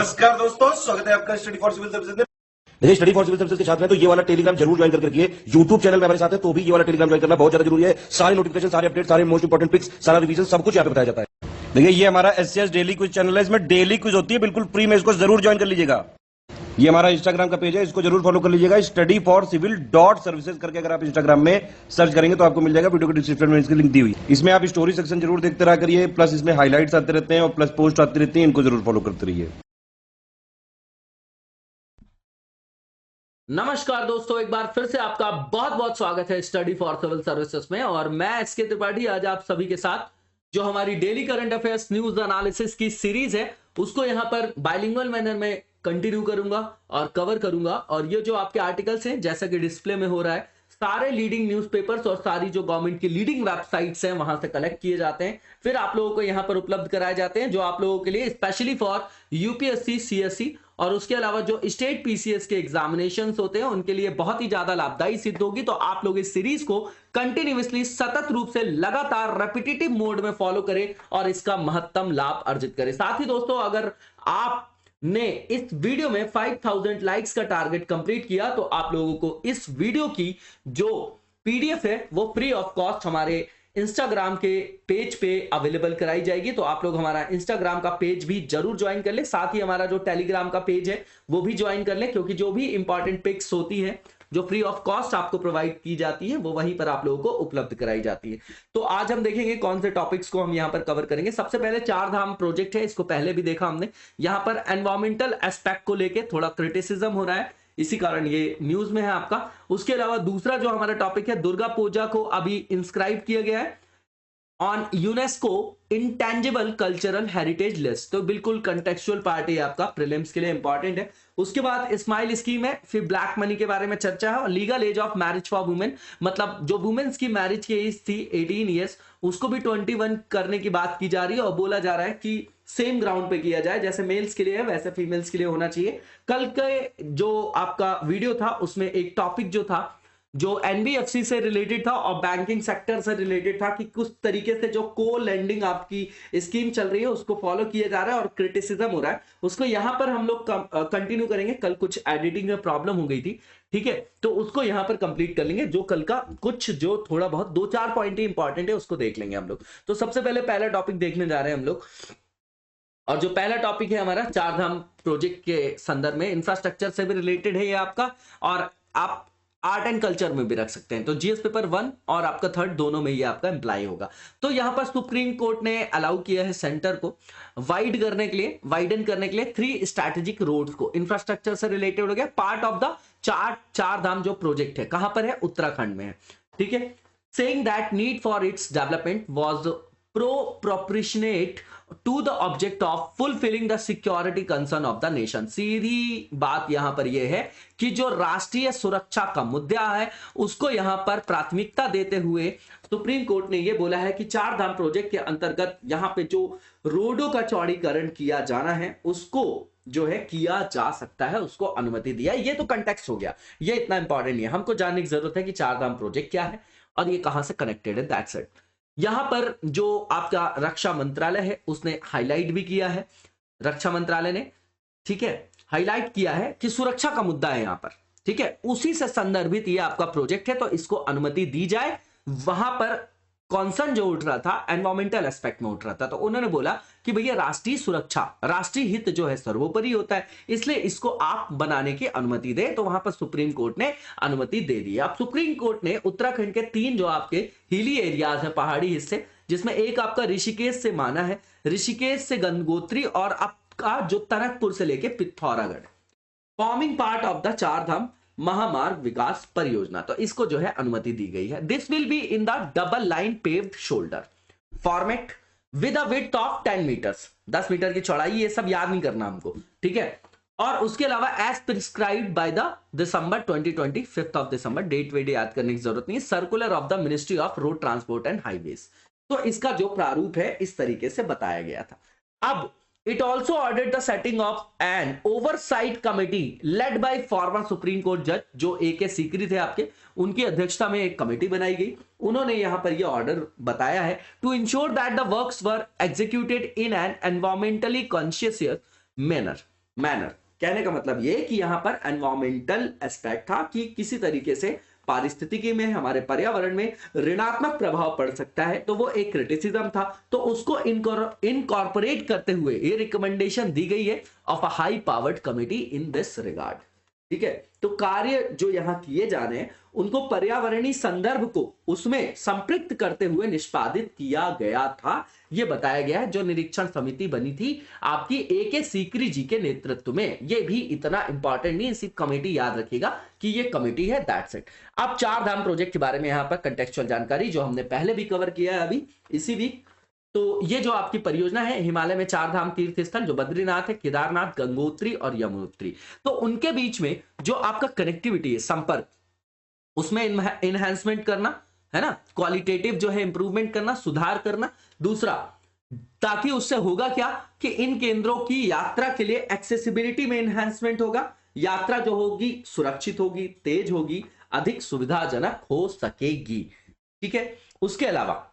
नमस्कार दोस्तों, स्वागत है आपका स्टडी फॉर सिविल सर्विसेज में। देखिए, स्टडी फॉर सिविल सर्विसेज के छात्र हैं तो ये वाला टेलीग्राम जरूर ज्वाइन करके रखिए। यूट्यूब चैनल में हमारे साथ है तो भी ये वाला टेलीग्राम ज्वाइन करना बहुत ज्यादा जरूरी है। सारे नोटिफिकेशन, सारे अपडेट, सारे मोस्ट इंपोर्टेंट पिक्स, सारा रिवीजन सब कुछ यहाँ पे बताया जाता है। देखिए, ये हमारा एससीएस डेली क्विज चैनल है, इसमें डेली क्विज होती है, बिल्कुल फ्री में, इसको जरूर ज्वाइन कर लीजिएगा। ये हमारा इंस्टाग्राम का पेज है, इसको जरूर फॉलो कर लीजिएगा। Study for civil dot services करके अगर आप इंस्टाग्राम में सर्च करेंगे तो आपको मिल जाएगा। वीडियो के डिस्क्रिप्शन में इसकी लिंक दी हुई। इसमें आप स्टोरी सेक्शन जरूर देखते रहा करिए, प्लस इसमें हाईलाइट्स आते रहते हैं और प्लस पोस्ट आती रहती है, इनको जरूर फॉलो करते रहिए। नमस्कार दोस्तों, एक बार फिर से आपका बहुत बहुत स्वागत है स्टडी फॉर सिविल सर्विसेज में। और मैं एसके त्रिपाठी आज आप सभी के साथ जो हमारी daily current affairs news analysis की सीरीज है उसको यहाँ पर बाइलिंगुअल मैनर में कंटिन्यू करूंगा और कवर करूंगा। और ये जो आपके आर्टिकल्स हैं जैसा कि डिस्प्ले में हो रहा है, सारे लीडिंग न्यूज़पेपर्स और सारी जो गवर्नमेंट की लीडिंग वेबसाइट्स हैं वहां से कलेक्ट किए जाते हैं, फिर आप लोगों को यहाँ पर उपलब्ध कराए जाते हैं, जो आप लोगों के लिए स्पेशली फॉर यूपीएससी, सीएससी और उसके अलावा जो स्टेट पीसीएस के एग्जामिनेशंस होते हैं उनके लिए बहुत ही ज्यादा लाभदायी सिद्ध होगी। तो आप लोग इस सीरीज को कंटिन्यूअसली सतत रूप से लगातार रेपिटेटिव मोड में फॉलो करें और इसका महत्तम लाभ अर्जित करें। साथ ही दोस्तों, अगर आप ने इस वीडियो में 5000 लाइक्स का टारगेट कंप्लीट किया तो आप लोगों को इस वीडियो की जो पीडीएफ है वो फ्री ऑफ कॉस्ट हमारे इंस्टाग्राम के पेज पे अवेलेबल कराई जाएगी। तो आप लोग हमारा इंस्टाग्राम का पेज भी जरूर ज्वाइन कर ले, साथ ही हमारा जो टेलीग्राम का पेज है वो भी ज्वाइन कर ले, क्योंकि जो भी इंपॉर्टेंट पिक्स होती है जो फ्री ऑफ कॉस्ट आपको प्रोवाइड की जाती है वो वहीं पर आप लोगों को उपलब्ध कराई जाती है। तो आज हम देखेंगे कौन से टॉपिक्स को हम यहाँ पर कवर करेंगे। सबसे पहले चार धाम प्रोजेक्ट है, इसको पहले भी देखा हमने। यहाँ पर एनवायरमेंटल एस्पेक्ट को लेके थोड़ा क्रिटिसिज्म हो रहा है, इसी कारण ये न्यूज में है आपका। उसके अलावा दूसरा जो हमारा टॉपिक है, दुर्गा पूजा को अभी इंस्क्राइब किया गया है on UNESCO intangible cultural heritage list. तो बिल्कुल कंटेक्चुअल पार्ट है आपका, प्रीलिम्स के लिए इंपॉर्टेंट है। उसके बाद स्माइल स्कीम है, फिर ब्लैक मनी के बारे में चर्चा है और legal age of marriage for women, मतलब जो वुमेन्स की मैरिज की एज थी 18 ईयर्स उसको भी 21 करने की बात की जा रही है और बोला जा रहा है कि सेम ग्राउंड पे किया जाए, जैसे मेल्स के लिए है वैसे फीमेल्स के लिए होना चाहिए। कल के जो आपका वीडियो था उसमें एक टॉपिक जो था जो एनबीएफसी से रिलेटेड था और बैंकिंग सेक्टर से रिलेटेड था कि कुछ तरीके से जो को लेंडिंग आपकी स्कीम चल रही है उसको फॉलो किया जा रहा है और क्रिटिसिज्म हो रहा है, उसको यहां पर हम लोग कंटिन्यू करेंगे। कल कुछ एडिटिंग में प्रॉब्लम हो गई थी, ठीक है, तो उसको यहां पर कंप्लीट कर लेंगे। जो कल का कुछ जो थोड़ा बहुत 2-4 पॉइंट ही इंपॉर्टेंट है उसको देख लेंगे हम लोग। तो सबसे पहले पहला टॉपिक देखने जा रहे हैं हम लोग, और जो पहला टॉपिक है हमारा चार धाम प्रोजेक्ट के संदर्भ में, इंफ्रास्ट्रक्चर से भी रिलेटेड है ये आपका, और आप आर्ट एंड कल्चर में भी रख सकते हैं। तो जीएस पेपर 1 और आपका 3rd दोनों में ये आपका एम्प्लाई होगा। तो यहां पर सुप्रीम कोर्ट ने अलाउ किया है सेंटर को वाइडन करने के लिए 3 स्ट्रैटेजिक रोड्स को, इंफ्रास्ट्रक्चर से रिलेटेड हो गया, पार्ट ऑफ द चार धाम जो प्रोजेक्ट है कहां पर है, उत्तराखंड में है, ठीक है। Saying that need for its development was proportionate to the object of fulfilling the security concern of the nation। सीधी बात यहां पर यह है कि जो राष्ट्रीय सुरक्षा का मुद्दा है उसको यहां पर प्राथमिकता देते हुए सुप्रीम कोर्ट ने यह बोला है कि चार धाम प्रोजेक्ट के अंतर्गत यहां पे जो रोडों का चौड़ीकरण किया जाना है उसको जो है किया जा सकता है, उसको अनुमति दिया। ये तो कंटेक्स्ट हो गया, ये इतना इंपॉर्टेंट नहीं है, हमको जानने की जरूरत है कि चार धाम प्रोजेक्ट क्या है और ये कहां से कनेक्टेड है, दैट्स इट। यहां पर जो आपका रक्षा मंत्रालय है उसने हाईलाइट भी किया है, रक्षा मंत्रालय ने, ठीक है, हाईलाइट किया है कि सुरक्षा का मुद्दा है यहां पर, ठीक है, उसी से संदर्भित ये आपका प्रोजेक्ट है तो इसको अनुमति दी जाए। वहां पर कॉन्सर्न जो उठ रहा था एनवायरमेंटल एस्पेक्ट में उठ रहा था, तो उन्होंने बोला कि भैया राष्ट्रीय सुरक्षा, राष्ट्रीय हित जो है सर्वोपरि होता है, इसलिए इसको आप बनाने की अनुमति दे। तो वहां पर सुप्रीम कोर्ट ने अनुमति दे दी। अब सुप्रीम कोर्ट ने उत्तराखंड के 3 जो आपके हिली एरियाज है, पहाड़ी हिस्से, जिसमें एक आपका ऋषिकेश से माना है, ऋषिकेश से गंगोत्री और आपका जो टनकपुर से लेके Pithoragarh, forming part of the चार धाम महामार्ग विकास परियोजना, तो इसको जो है अनुमति दी गई है। This will be in the double lane paved shoulder format with a width of 10 metres, 10 metre की चौड़ाई, ये सब याद नहीं करना हमको, ठीक है। और उसके अलावा as prescribed by the December 2020, 5 of December, date वेट याद करने की जरूरत नहीं है, circular of the ministry of road transport and highways. तो इसका जो प्रारूप है इस तरीके से बताया गया था। अब it also ordered the setting of an oversight committee led by former supreme court judge, जो AK सीकरी थे आपके, उनकी अध्यक्षता में एक कमेटी बनाई गई। उन्होंने यहां पर यह ऑर्डर बताया है to ensure that the works were executed in an environmentally conscious manner, manner. कहने का मतलब ये कि यहां पर एनवायरमेंटल एस्पेक्ट था कि किसी तरीके से पारिस्थितिकी में, हमारे पर्यावरण में ऋणात्मक प्रभाव पड़ सकता है, तो वो एक क्रिटिसिज्म था। तो उसको इनकॉर्पोरेट करते हुए ये रिकमेंडेशन दी गई है of a high powered committee in this regard. ठीक है, तो कार्य जो यहां किए जा रहे हैं उनको पर्यावरणीय संदर्भ को उसमें संपृक्त करते हुए निष्पादित किया गया था, यह बताया गया है। जो निरीक्षण समिति बनी थी आपकी AK सीकरी जी के नेतृत्व में, यह भी इतना इंपॉर्टेंट नहीं, सिर्फ कमेटी याद रखिएगा कि यह कमेटी है, दैट्स इट। अब चार धाम प्रोजेक्ट के बारे में यहां पर कंटेक्चुअल जानकारी जो हमने पहले भी कवर किया है अभी इसी वीक। तो ये जो आपकी परियोजना है हिमालय में चार धाम तीर्थ स्थल जो बद्रीनाथ है, केदारनाथ, गंगोत्री और यमुनोत्री, तो उनके बीच में जो आपका कनेक्टिविटी है, संपर्क, उसमें इनहेंसमेंट करना है ना, क्वालिटेटिव जो है इंप्रूवमेंट करना, सुधार करना। दूसरा, ताकि उससे होगा क्या कि इन केंद्रों की यात्रा के लिए एक्सेसिबिलिटी में इनहेंसमेंट होगा, यात्रा जो होगी सुरक्षित होगी, तेज होगी, अधिक सुविधाजनक हो सकेगी। ठीक है, उसके अलावा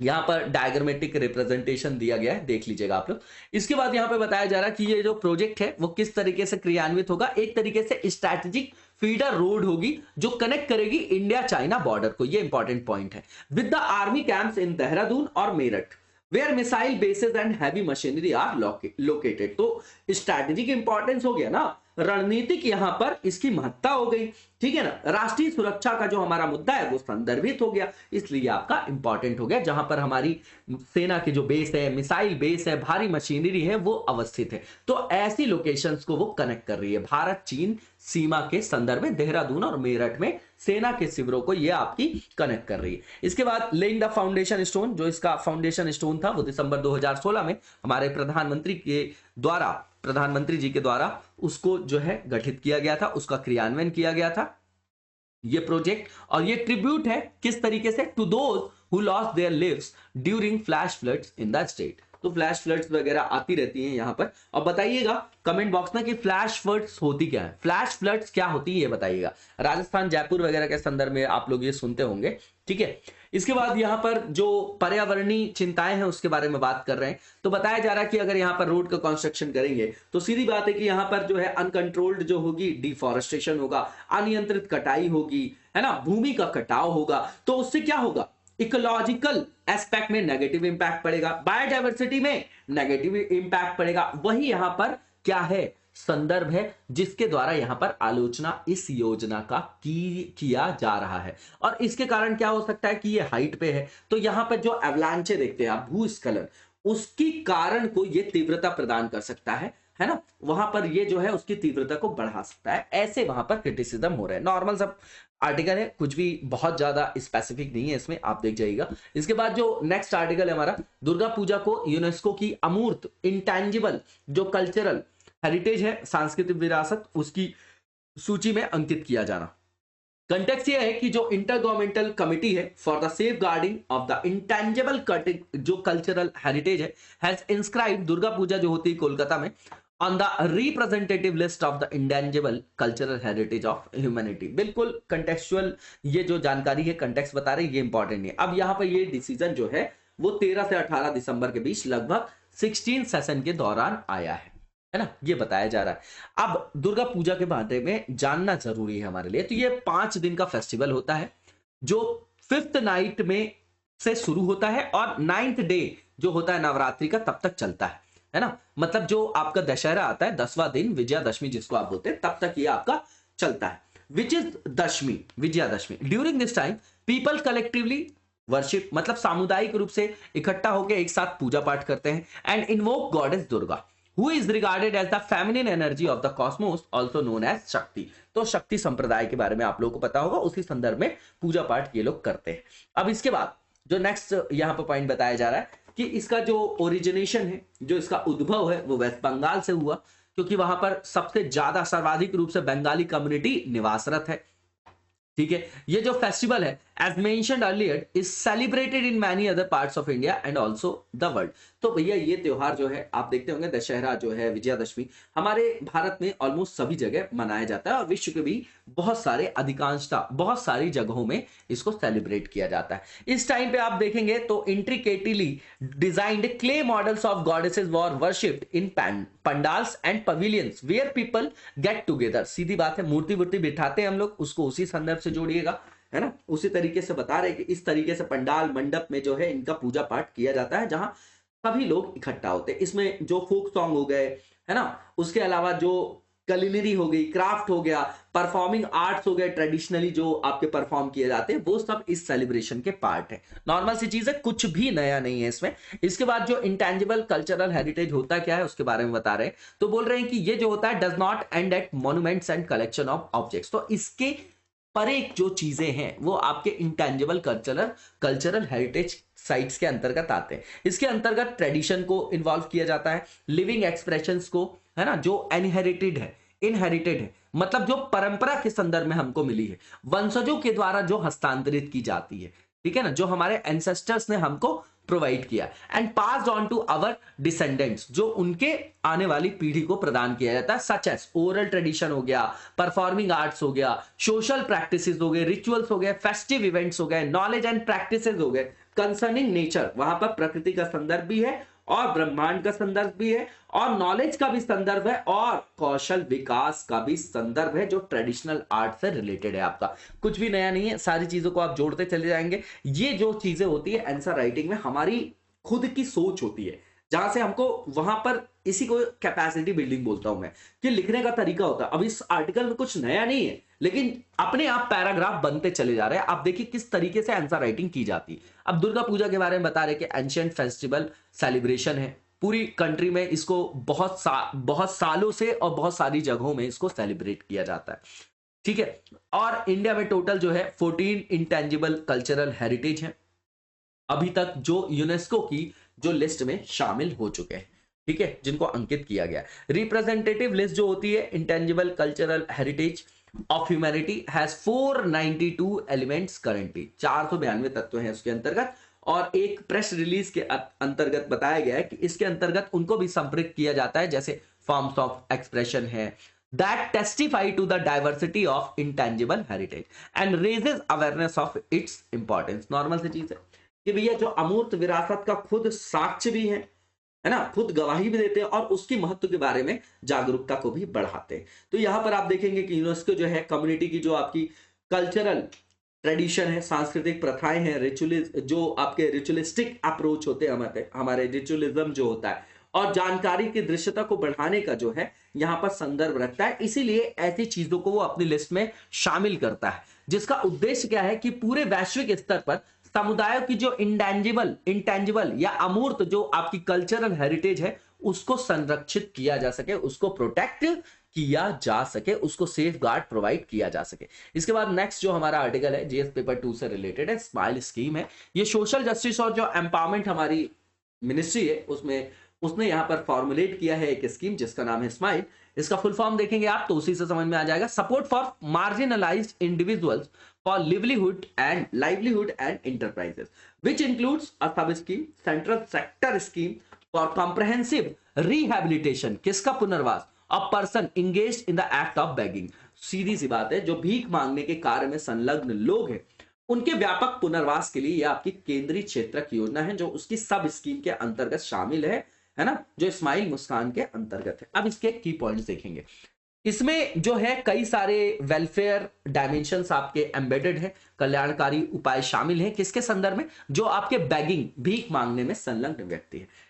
यहां पर डायग्रामेटिक रिप्रेजेंटेशन दिया गया है, देख लीजिएगा आप लोग। इसके बाद यहां पे बताया जा रहा है कि ये जो प्रोजेक्ट है वो किस तरीके से क्रियान्वित होगा। एक तरीके से स्ट्रैटेजिक फीडर रोड होगी जो कनेक्ट करेगी इंडिया चाइना बॉर्डर को, ये इंपॉर्टेंट पॉइंट है, with the army camps in Dehradun और Meerut where missile bases and heavy machinery are located. तो स्ट्रैटेजिक इंपॉर्टेंस हो गया ना, रणनीतिक यहां पर इसकी महत्ता हो गई। ठीक है ना, राष्ट्रीय सुरक्षा का जो हमारा मुद्दा है वो संदर्भित हो गया, इसलिए आपका इंपॉर्टेंट हो गया। जहां पर हमारी सेना के जो बेस है, मिसाइल बेस है, भारी मशीनरी है, वो अवस्थित है। तो ऐसी लोकेशंस को वो कनेक्ट कर रही है। भारत चीन सीमा के संदर्भ में देहरादून और मेरठ में सेना के शिविरों को ये आपकी कनेक्ट कर रही है। इसके बाद लेइंग द फाउंडेशन स्टोन, जो इसका फाउंडेशन स्टोन था वो दिसंबर 2016 में हमारे प्रधानमंत्री जी के द्वारा उसको जो है गठित किया गया था, उसका क्रियान्वयन किया गया था ये प्रोजेक्ट। और ये ट्रिब्यूट है किस तरीके से, to those who lost their lives during flash floods in the state. तो फ्लैश फ्लड्स वगैरह आती रहती हैं यहां पर, और बताइएगा कमेंट बॉक्स में कि फ्लैश फ्लड्स होती क्या है, फ्लैश फ्लड्स क्या होती है ये बताइएगा। राजस्थान, जयपुर वगैरह के संदर्भ में आप लोग ये सुनते होंगे। ठीक है, इसके बाद यहां पर जो पर्यावरणीय चिंताएं हैं उसके बारे में बात कर रहे हैं। तो बताया जा रहा है कि अगर यहां पर रोड का कंस्ट्रक्शन करेंगे तो सीधी बात है कि यहां पर जो है अनकंट्रोल्ड जो होगी डिफॉरेस्टेशन होगा, अनियंत्रित कटाई होगी, है ना, भूमि का कटाव होगा। तो उससे क्या होगा, इकोलॉजिकल एस्पेक्ट में नेगेटिव इंपैक्ट पड़ेगा, बायोडायवर्सिटी में नेगेटिव इंपैक्ट पड़ेगा। वही यहां पर क्या है, संदर्भ है जिसके द्वारा यहां पर आलोचना इस योजना का किया जा रहा है। और इसके कारण क्या हो सकता है कि ये हाइट पे है, तो यहां पर जो एवलांचे देखते हैं आप, भूस्खलन, उसकी कारण को ये तीव्रता प्रदान कर सकता है ना, वहां पर ये जो है उसकी तीव्रता को बढ़ा सकता है। ऐसे वहां पर क्रिटिसिज्म हो रहे हैं। नॉर्मल सब आर्टिकल है, कुछ भी बहुत ज्यादा स्पेसिफिक नहीं है इसमें, आप देख जाइएगा। इसके बाद जो नेक्स्ट आर्टिकल है हमारा, दुर्गा पूजा को यूनेस्को की अमूर्त इंटेंजिबल जो कल्चरल हेरिटेज है, सांस्कृतिक विरासत, उसकी सूची में अंकित किया जाना। कंटेक्स्ट ये है कि जो इंटर गवर्नमेंटल कमिटी है for the safeguarding of the intangible जो कल्चरल हेरिटेज है हैज इंस्क्राइब दुर्गा पूजा जो होती है कोलकाता में on the representative list of the intangible cultural heritage of humanity. बिल्कुल कंटेक्चुअल ये जो जानकारी है, कंटेक्स्ट बता रहे, ये इंपॉर्टेंट है। अब यहां पर ये डिसीजन जो है वो 13 से 18 दिसंबर के बीच लगभग 16 सेशन के दौरान आया है ना, ये बताया जा रहा है। अब दुर्गा पूजा के बारे में जानना जरूरी है हमारे लिए। तो ये 5 दिन का फेस्टिवल होता है जो 5th नाइट में से शुरू होता है और 9th डे जो होता है नवरात्रि का तब तक चलता है ना। मतलब जो आपका दशहरा आता है 10वां दिन, विजयादशमी जिसको आप बोलते हैं, तब तक ये आपका चलता है, which is Dashami, Vijayadashami. During this time people collectively worship, मतलब सामुदायिक रूप से इकट्ठा होकर एक साथ पूजा पाठ करते हैं, and invoke goddess Durga who is regarded as the feminine energy of the cosmos also known as शक्ति। तो शक्ति संप्रदाय के बारे में आप लोगों को पता होगा, उसी संदर्भ में पूजा पाठ ये लोग करते हैं। अब इसके बाद जो नेक्स्ट यहां पर पॉइंट बताया जा रहा है कि इसका जो ओरिजिनेशन है, जो इसका उद्भव है वो वेस्ट बंगाल से हुआ, क्योंकि वहां पर सबसे ज्यादा सर्वाधिक रूप से बंगाली कम्युनिटी निवासरत है। ठीक है, ये जो फेस्टिवल है as mentioned earlier is celebrated in many other parts of India and also the world. तो भैया ये त्योहार जो है आप देखते होंगे, दशहरा जो है, विजयादशमी, हमारे भारत में ऑलमोस्ट सभी जगह मनाया जाता है और विश्व के भी बहुत सारे अधिकांशता बहुत सारी जगहों में इसको सेलिब्रेट किया जाता है। इस टाइम पे आप देखेंगे तो intricately designed clay models of goddesses were worshipped in pandals and pavilions where people get together. सीधी बात है, मूर्ति वूर्ति बिठाते हैं हम लोग, उसको उसी संदर्भ से जोड़िएगा, है ना। उसी तरीके से बता रहे कि इस तरीके से पंडाल मंडप में जो है इनका पूजा पाठ किया जाता है, जहां सभी लोग इकट्ठा होते हैं। इसमें जो फोक सॉन्ग हो गए, है ना, उसके अलावा जो कलिनरी हो गई, क्राफ्ट हो गया, परफॉर्मिंग आर्ट्स हो गए, ट्रेडिशनली जो आपके परफॉर्म किए जाते हैं, वो सब इस सेलिब्रेशन के पार्ट है। नॉर्मल सी चीज है, कुछ भी नया नहीं है इसमें। इसके बाद जो इंटेंजिबल कल्चरल हेरिटेज होता क्या है उसके बारे में बता रहे हैं। तो बोल रहे हैं कि ये जो होता है does not end at monuments and collection of objects. तो इसके परे जो चीजें हैं वो आपके इंटेंजिबल कल्चरल हेरिटेज साइट्स के अंतर्गत आते हैं। इसके अंतर्गत ट्रेडिशन को इन्वॉल्व किया जाता है, लिविंग एक्सप्रेशंस को, है ना, जो इनहेरिटेड है, मतलब जो परंपरा के संदर्भ में हमको मिली है, वंशजों के द्वारा जो हस्तांतरित की जाती है, ठीक है ना, जो हमारे एंसेस्टर्स ने हमको प्रोवाइड किया, and passed on to our descendants, जो उनके आने वाली पीढ़ी को प्रदान किया जाता है, सच एज ओरल ट्रेडिशन हो गया, परफॉर्मिंग आर्ट्स हो गया, सोशल प्रैक्टिसेस हो गए, रिचुअल्स हो गए, फेस्टिव इवेंट्स हो गए, नॉलेज एंड प्रैक्टिसेस हो गए कंसर्निंग नेचर। वहां पर प्रकृति का संदर्भ भी है और ब्रह्मांड का संदर्भ भी है और नॉलेज का भी संदर्भ है और कौशल विकास का भी संदर्भ है, जो ट्रेडिशनल आर्ट से रिलेटेड है। आपका कुछ भी नया नहीं है, सारी चीजों को आप जोड़ते चले जाएंगे। ये जो चीजें होती है आंसर राइटिंग में, हमारी खुद की सोच होती है, जहां से हमको वहां पर, इसी को कैपेसिटी बिल्डिंग बोलता हूं मैं, कि लिखने का तरीका होता है। अब इस आर्टिकल में कुछ नया नहीं है, लेकिन अपने आप पैराग्राफ बनते चले जा रहे हैं। आप देखिए किस तरीके से आंसर राइटिंग की जाती है। अब दुर्गा पूजा के बारे में बता रहे कि एंशिएंट फेस्टिवल सेलिब्रेशन है, पूरी कंट्री में इसको बहुत सालों से और बहुत सारी जगहों में इसको सेलिब्रेट किया जाता है, ठीक है। और इंडिया में टोटल जो है 14 इंटेंजिबल कल्चरल हेरिटेज है अभी तक, जो यूनेस्को की जो लिस्ट में शामिल हो चुके हैं, ठीक है, जिनको अंकित किया गया। रिप्रेजेंटेटिव लिस्ट जो होती है intangible cultural heritage of humanity has 492 elements currently, 492 तत्व हैं उसके अंतर्गत। और एक प्रेस रिलीज के अंतर्गत बताया गया है कि इसके अंतर्गत उनको भी संपृक्त किया जाता है, जैसे फॉर्म्स ऑफ एक्सप्रेशन है that testify to the diversity of intangible heritage and raises awareness of its importance. Normal सी चीज है कि भैया जो अमूर्त विरासत का खुद साक्ष्य भी है ना, खुद गवाही भी देते हैं और उसकी महत्व के बारे में जागरूकता को भी बढ़ाते हैं। तो यहां पर आप देखेंगे कि यूनेस्को जो है कम्युनिटी की जो आपकी कल्चरल ट्रेडिशन है, सांस्कृतिक प्रथाएं हैं, जो आपके रिचुअलिस्टिक अप्रोच होते हैं, हमारे रिचुअलिज्म जो होता है, और जानकारी की दृश्यता को बढ़ाने का जो है यहां पर संदर्भ रखता है। इसीलिए ऐसी चीजों को वो अपनी लिस्ट में शामिल करता है, जिसका उद्देश्य क्या है कि पूरे वैश्विक स्तर पर समुदायों की जो इंटेंजिबल या अमूर्त जो आपकी कल्चरल हेरिटेज है उसको संरक्षित किया जा सके, उसको प्रोटेक्ट किया जा सके, उसको सेफ गार्ड प्रोवाइड किया जा सके। इसके बाद नेक्स्ट जो हमारा आर्टिकल है जीएस पेपर 2 से रिलेटेड है, स्माइल स्कीम है। ये सोशल जस्टिस और जो एम्पावरमेंट हमारी मिनिस्ट्री है उसमें उसने यहां पर फॉर्मुलेट किया है एक स्कीम जिसका नाम है स्माइल। इसका फुल फॉर्म देखेंगे आप तो उसी से समझ में आ जाएगा। Support for marginalised individuals for livelihood and enterprises, which includes a sub scheme, central sector scheme for comprehensive rehabilitation, किसका पुनर्वास, a person engaged in the act of begging। सीधी सी बात है, जो भीख मांगने के कार्य में संलग्न लोग हैं उनके व्यापक पुनर्वास के लिए यह आपकी केंद्रीय क्षेत्रक योजना है, जो उसकी सब स्कीम के अंतर्गत शामिल है ना, जो स्माइल मुस्कान के अंतर्गत है। अब इसके की पॉइंट्स देखेंगे। इसमें जो है कई सारे वेलफेयर डायमेंशंस आपके एम्बेडेड है, कल्याणकारी उपाय शामिल हैं, किसके संदर्भ में, जो आपके बेगिंग भीख मांगने में संलग्न व्यक्ति है।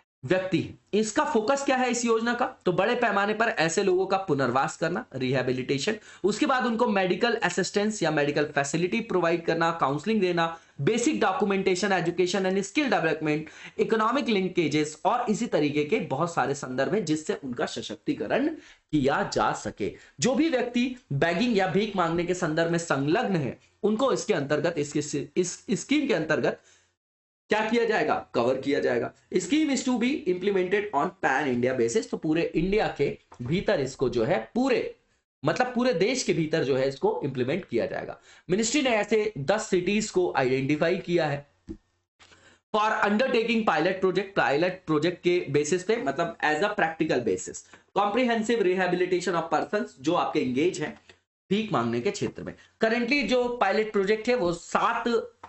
इसका फोकस क्या है इस योजना का, तो बड़े पैमाने पर ऐसे लोगों का पुनर्वास करना, रिहैबिलिटेशन, उसके बाद उनको मेडिकल असिस्टेंस या मेडिकल फैसिलिटी प्रोवाइड करना, काउंसलिंग देना, basic documentation, education and skill development, economic linkages और इसी तरीके के बहुत सारे संदर्भ हैं जिससे उनका सशक्तिकरण किया जा सके। जो भी व्यक्ति बैगिंग या भीख मांगने के संदर्भ में संलग्न है उनको इसके अंतर्गत, इस स्कीम के अंतर्गत क्या किया जाएगा, कवर किया जाएगा। Scheme is to be implemented on pan India basis, तो पूरे इंडिया के भीतर इसको जो है पूरे देश के भीतर जो है इसको इंप्लीमेंट किया जाएगा। मिनिस्ट्री ने ऐसे 10 सिटीज को आइडेंटिफाई किया है फॉर अंडरटेकिंग पायलट प्रोजेक्ट के बेसिस पे, मतलब as a practical basis, comprehensive rehabilitation of persons जो आपके एंगेज हैं, भीख मांगने के क्षेत्र में। करेंटली जो पायलट प्रोजेक्ट है वो 7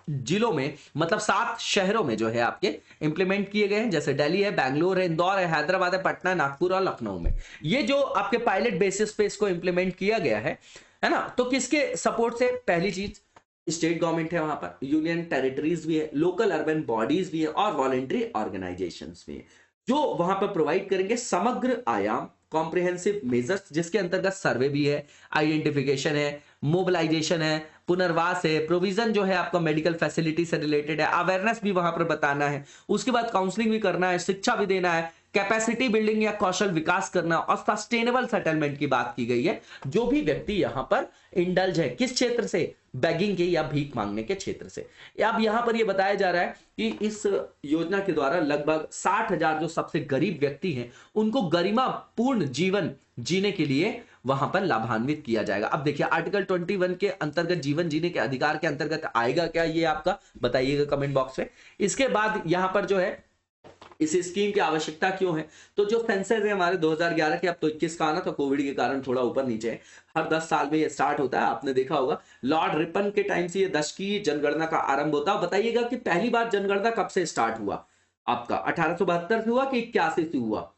जिलों में, मतलब 7 शहरों में जो है आपके इंप्लीमेंट किए गए हैं, जैसे दिल्ली है, बैंगलोर है, इंदौर है, हैदराबाद है, पटना, नागपुर और लखनऊ में। ये जो आपके पायलट बेसिस पे इसको इंप्लीमेंट किया गया है ना, तो किसके सपोर्ट से? पहली चीज स्टेट गवर्नमेंट है, वहां पर यूनियन टेरिटरीज भी है, लोकल अर्बन बॉडीज भी है और वॉलेंट्री ऑर्गेनाइजेशंस भी है, जो वहां पर प्रोवाइड करेंगे समग्र आयाम, कॉम्प्रिहेंसिव मेजर्स, जिसके अंतर्गत सर्वे भी है, आइडेंटिफिकेशन है, मोबिलाइजेशन है, पुनर्वास है, प्रोविजन जो है आपका मेडिकल फैसिलिटी से रिलेटेड है, अवेयरनेस भी वहां पर बताना है, उसके बाद काउंसलिंग भी करना है, शिक्षा भी देना है, कैपेसिटी बिल्डिंग या कौशल विकास करना और सस्टेनेबल सेटलमेंट की बात की गई है। जो भी व्यक्ति यहां पर इंडल्ज है, किस क्षेत्र से? बैगिंग के या भीख मांगने के क्षेत्र से। अब यहां पर यह बताया जा रहा है कि इस योजना के द्वारा लगभग 60,000 जो सबसे गरीब व्यक्ति हैं उनको गरिमापूर्ण जीवन जीने के लिए वहां पर लाभान्वित किया जाएगा। अब देखिए आर्टिकल 21 के अंतर्गत जीवन जीने के अधिकार के अंतर्गत आएगा क्या ये आपका? बताइएगा कमेंट बॉक्स में। इसके बाद यहां पर जो है इस स्कीम की आवश्यकता क्यों है? तो जो सेंसस है हमारे 2011 के, अब तो 21 का आना, तो कोविड के कारण थोड़ा ऊपर नीचे है, हर 10 साल में ये स्टार्ट होता है। आपने देखा होगा लॉर्ड रिपन के टाइम से ये 10 की जनगणना का आरंभ होता है। बताइएगा कि पहली बार जनगणना कब से स्टार्ट हुआ आपका? 1872 से हुआ कि 81 से हुआ?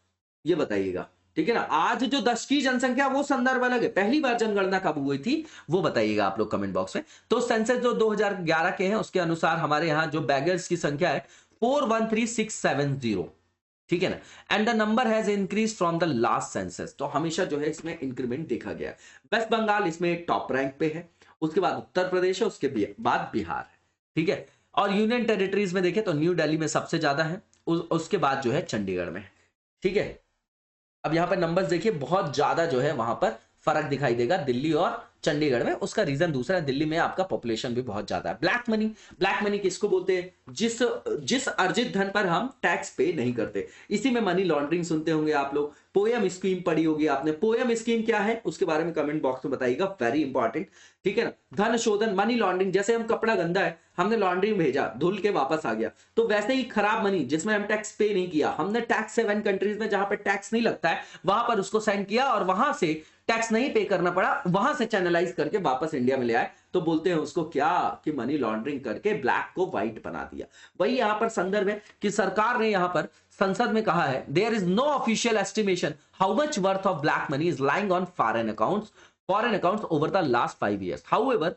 ये बताइएगा, ठीक है ना। आज जो 10 की जनसंख्या वो संदर्भ अलग है, पहली बार जनगणना कब हुई थी वो बताइएगा आप लोग कमेंट बॉक्स में। तो सेंसस जो 2011 के हैं उसके अनुसार हमारे यहाँ जो बैगर्स की संख्या है 413670, ठीक है ना। And the number has increase from the last census, तो हमेशा जो है इसमें इंक्रीमेंट देखा गया। वेस्ट बंगाल इसमें टॉप रैंक पे है, उसके बाद उत्तर प्रदेश है, उसके बाद बिहार है, ठीक है। और यूनियन टेरिटरीज में देखें तो न्यू दिल्ली में सबसे ज्यादा है, उसके बाद जो है चंडीगढ़ में, ठीक है। अब यहां पर नंबर्स देखिए बहुत ज्यादा जो है वहां पर फर्क दिखाई देगा दिल्ली और चंडीगढ़ में। उसका रीजन दूसरा है, दिल्ली में आपका पॉपुलेशन भी बहुत ज्यादा है। ब्लैक मनी, ब्लैक मनी किसको बोलते हैं? जिस अर्जित धन पर हम टैक्स पे नहीं करते, इसी में मनी लॉन्ड्रिंग सुनते होंगे आप लोग। पोयम स्कीम पढ़ी होगी आपने, पोयम स्कीम क्या है उसके बारे में कमेंट बॉक्स में बताइएगा, वेरी इंपॉर्टेंट, ठीक है ना। धन शोधन, मनी लॉन्ड्रिंग, जैसे हम कपड़ा गंदा है हमने लॉन्ड्री में भेजा, धुल के वापस आ गया, तो वैसे ही खराब मनी जिसमें हम टैक्स पे नहीं किया, हमने टैक्स 7 कंट्रीज में जहां पर टैक्स नहीं लगता है वहां पर उसको सेंड किया और वहां से टैक्स नहीं पे करना पड़ा, वहां से चैनलाइज करके वापस इंडिया में ले आए, तो बोलते हैं उसको क्या कि मनी लॉन्ड्रिंग करके ब्लैक को व्हाइट बना दिया। वही यहां पर संदर्भ है कि सरकार ने यहां पर संसद में कहा है there is no official estimation how much worth of black money is lying on foreign accounts over the last 5 years. However,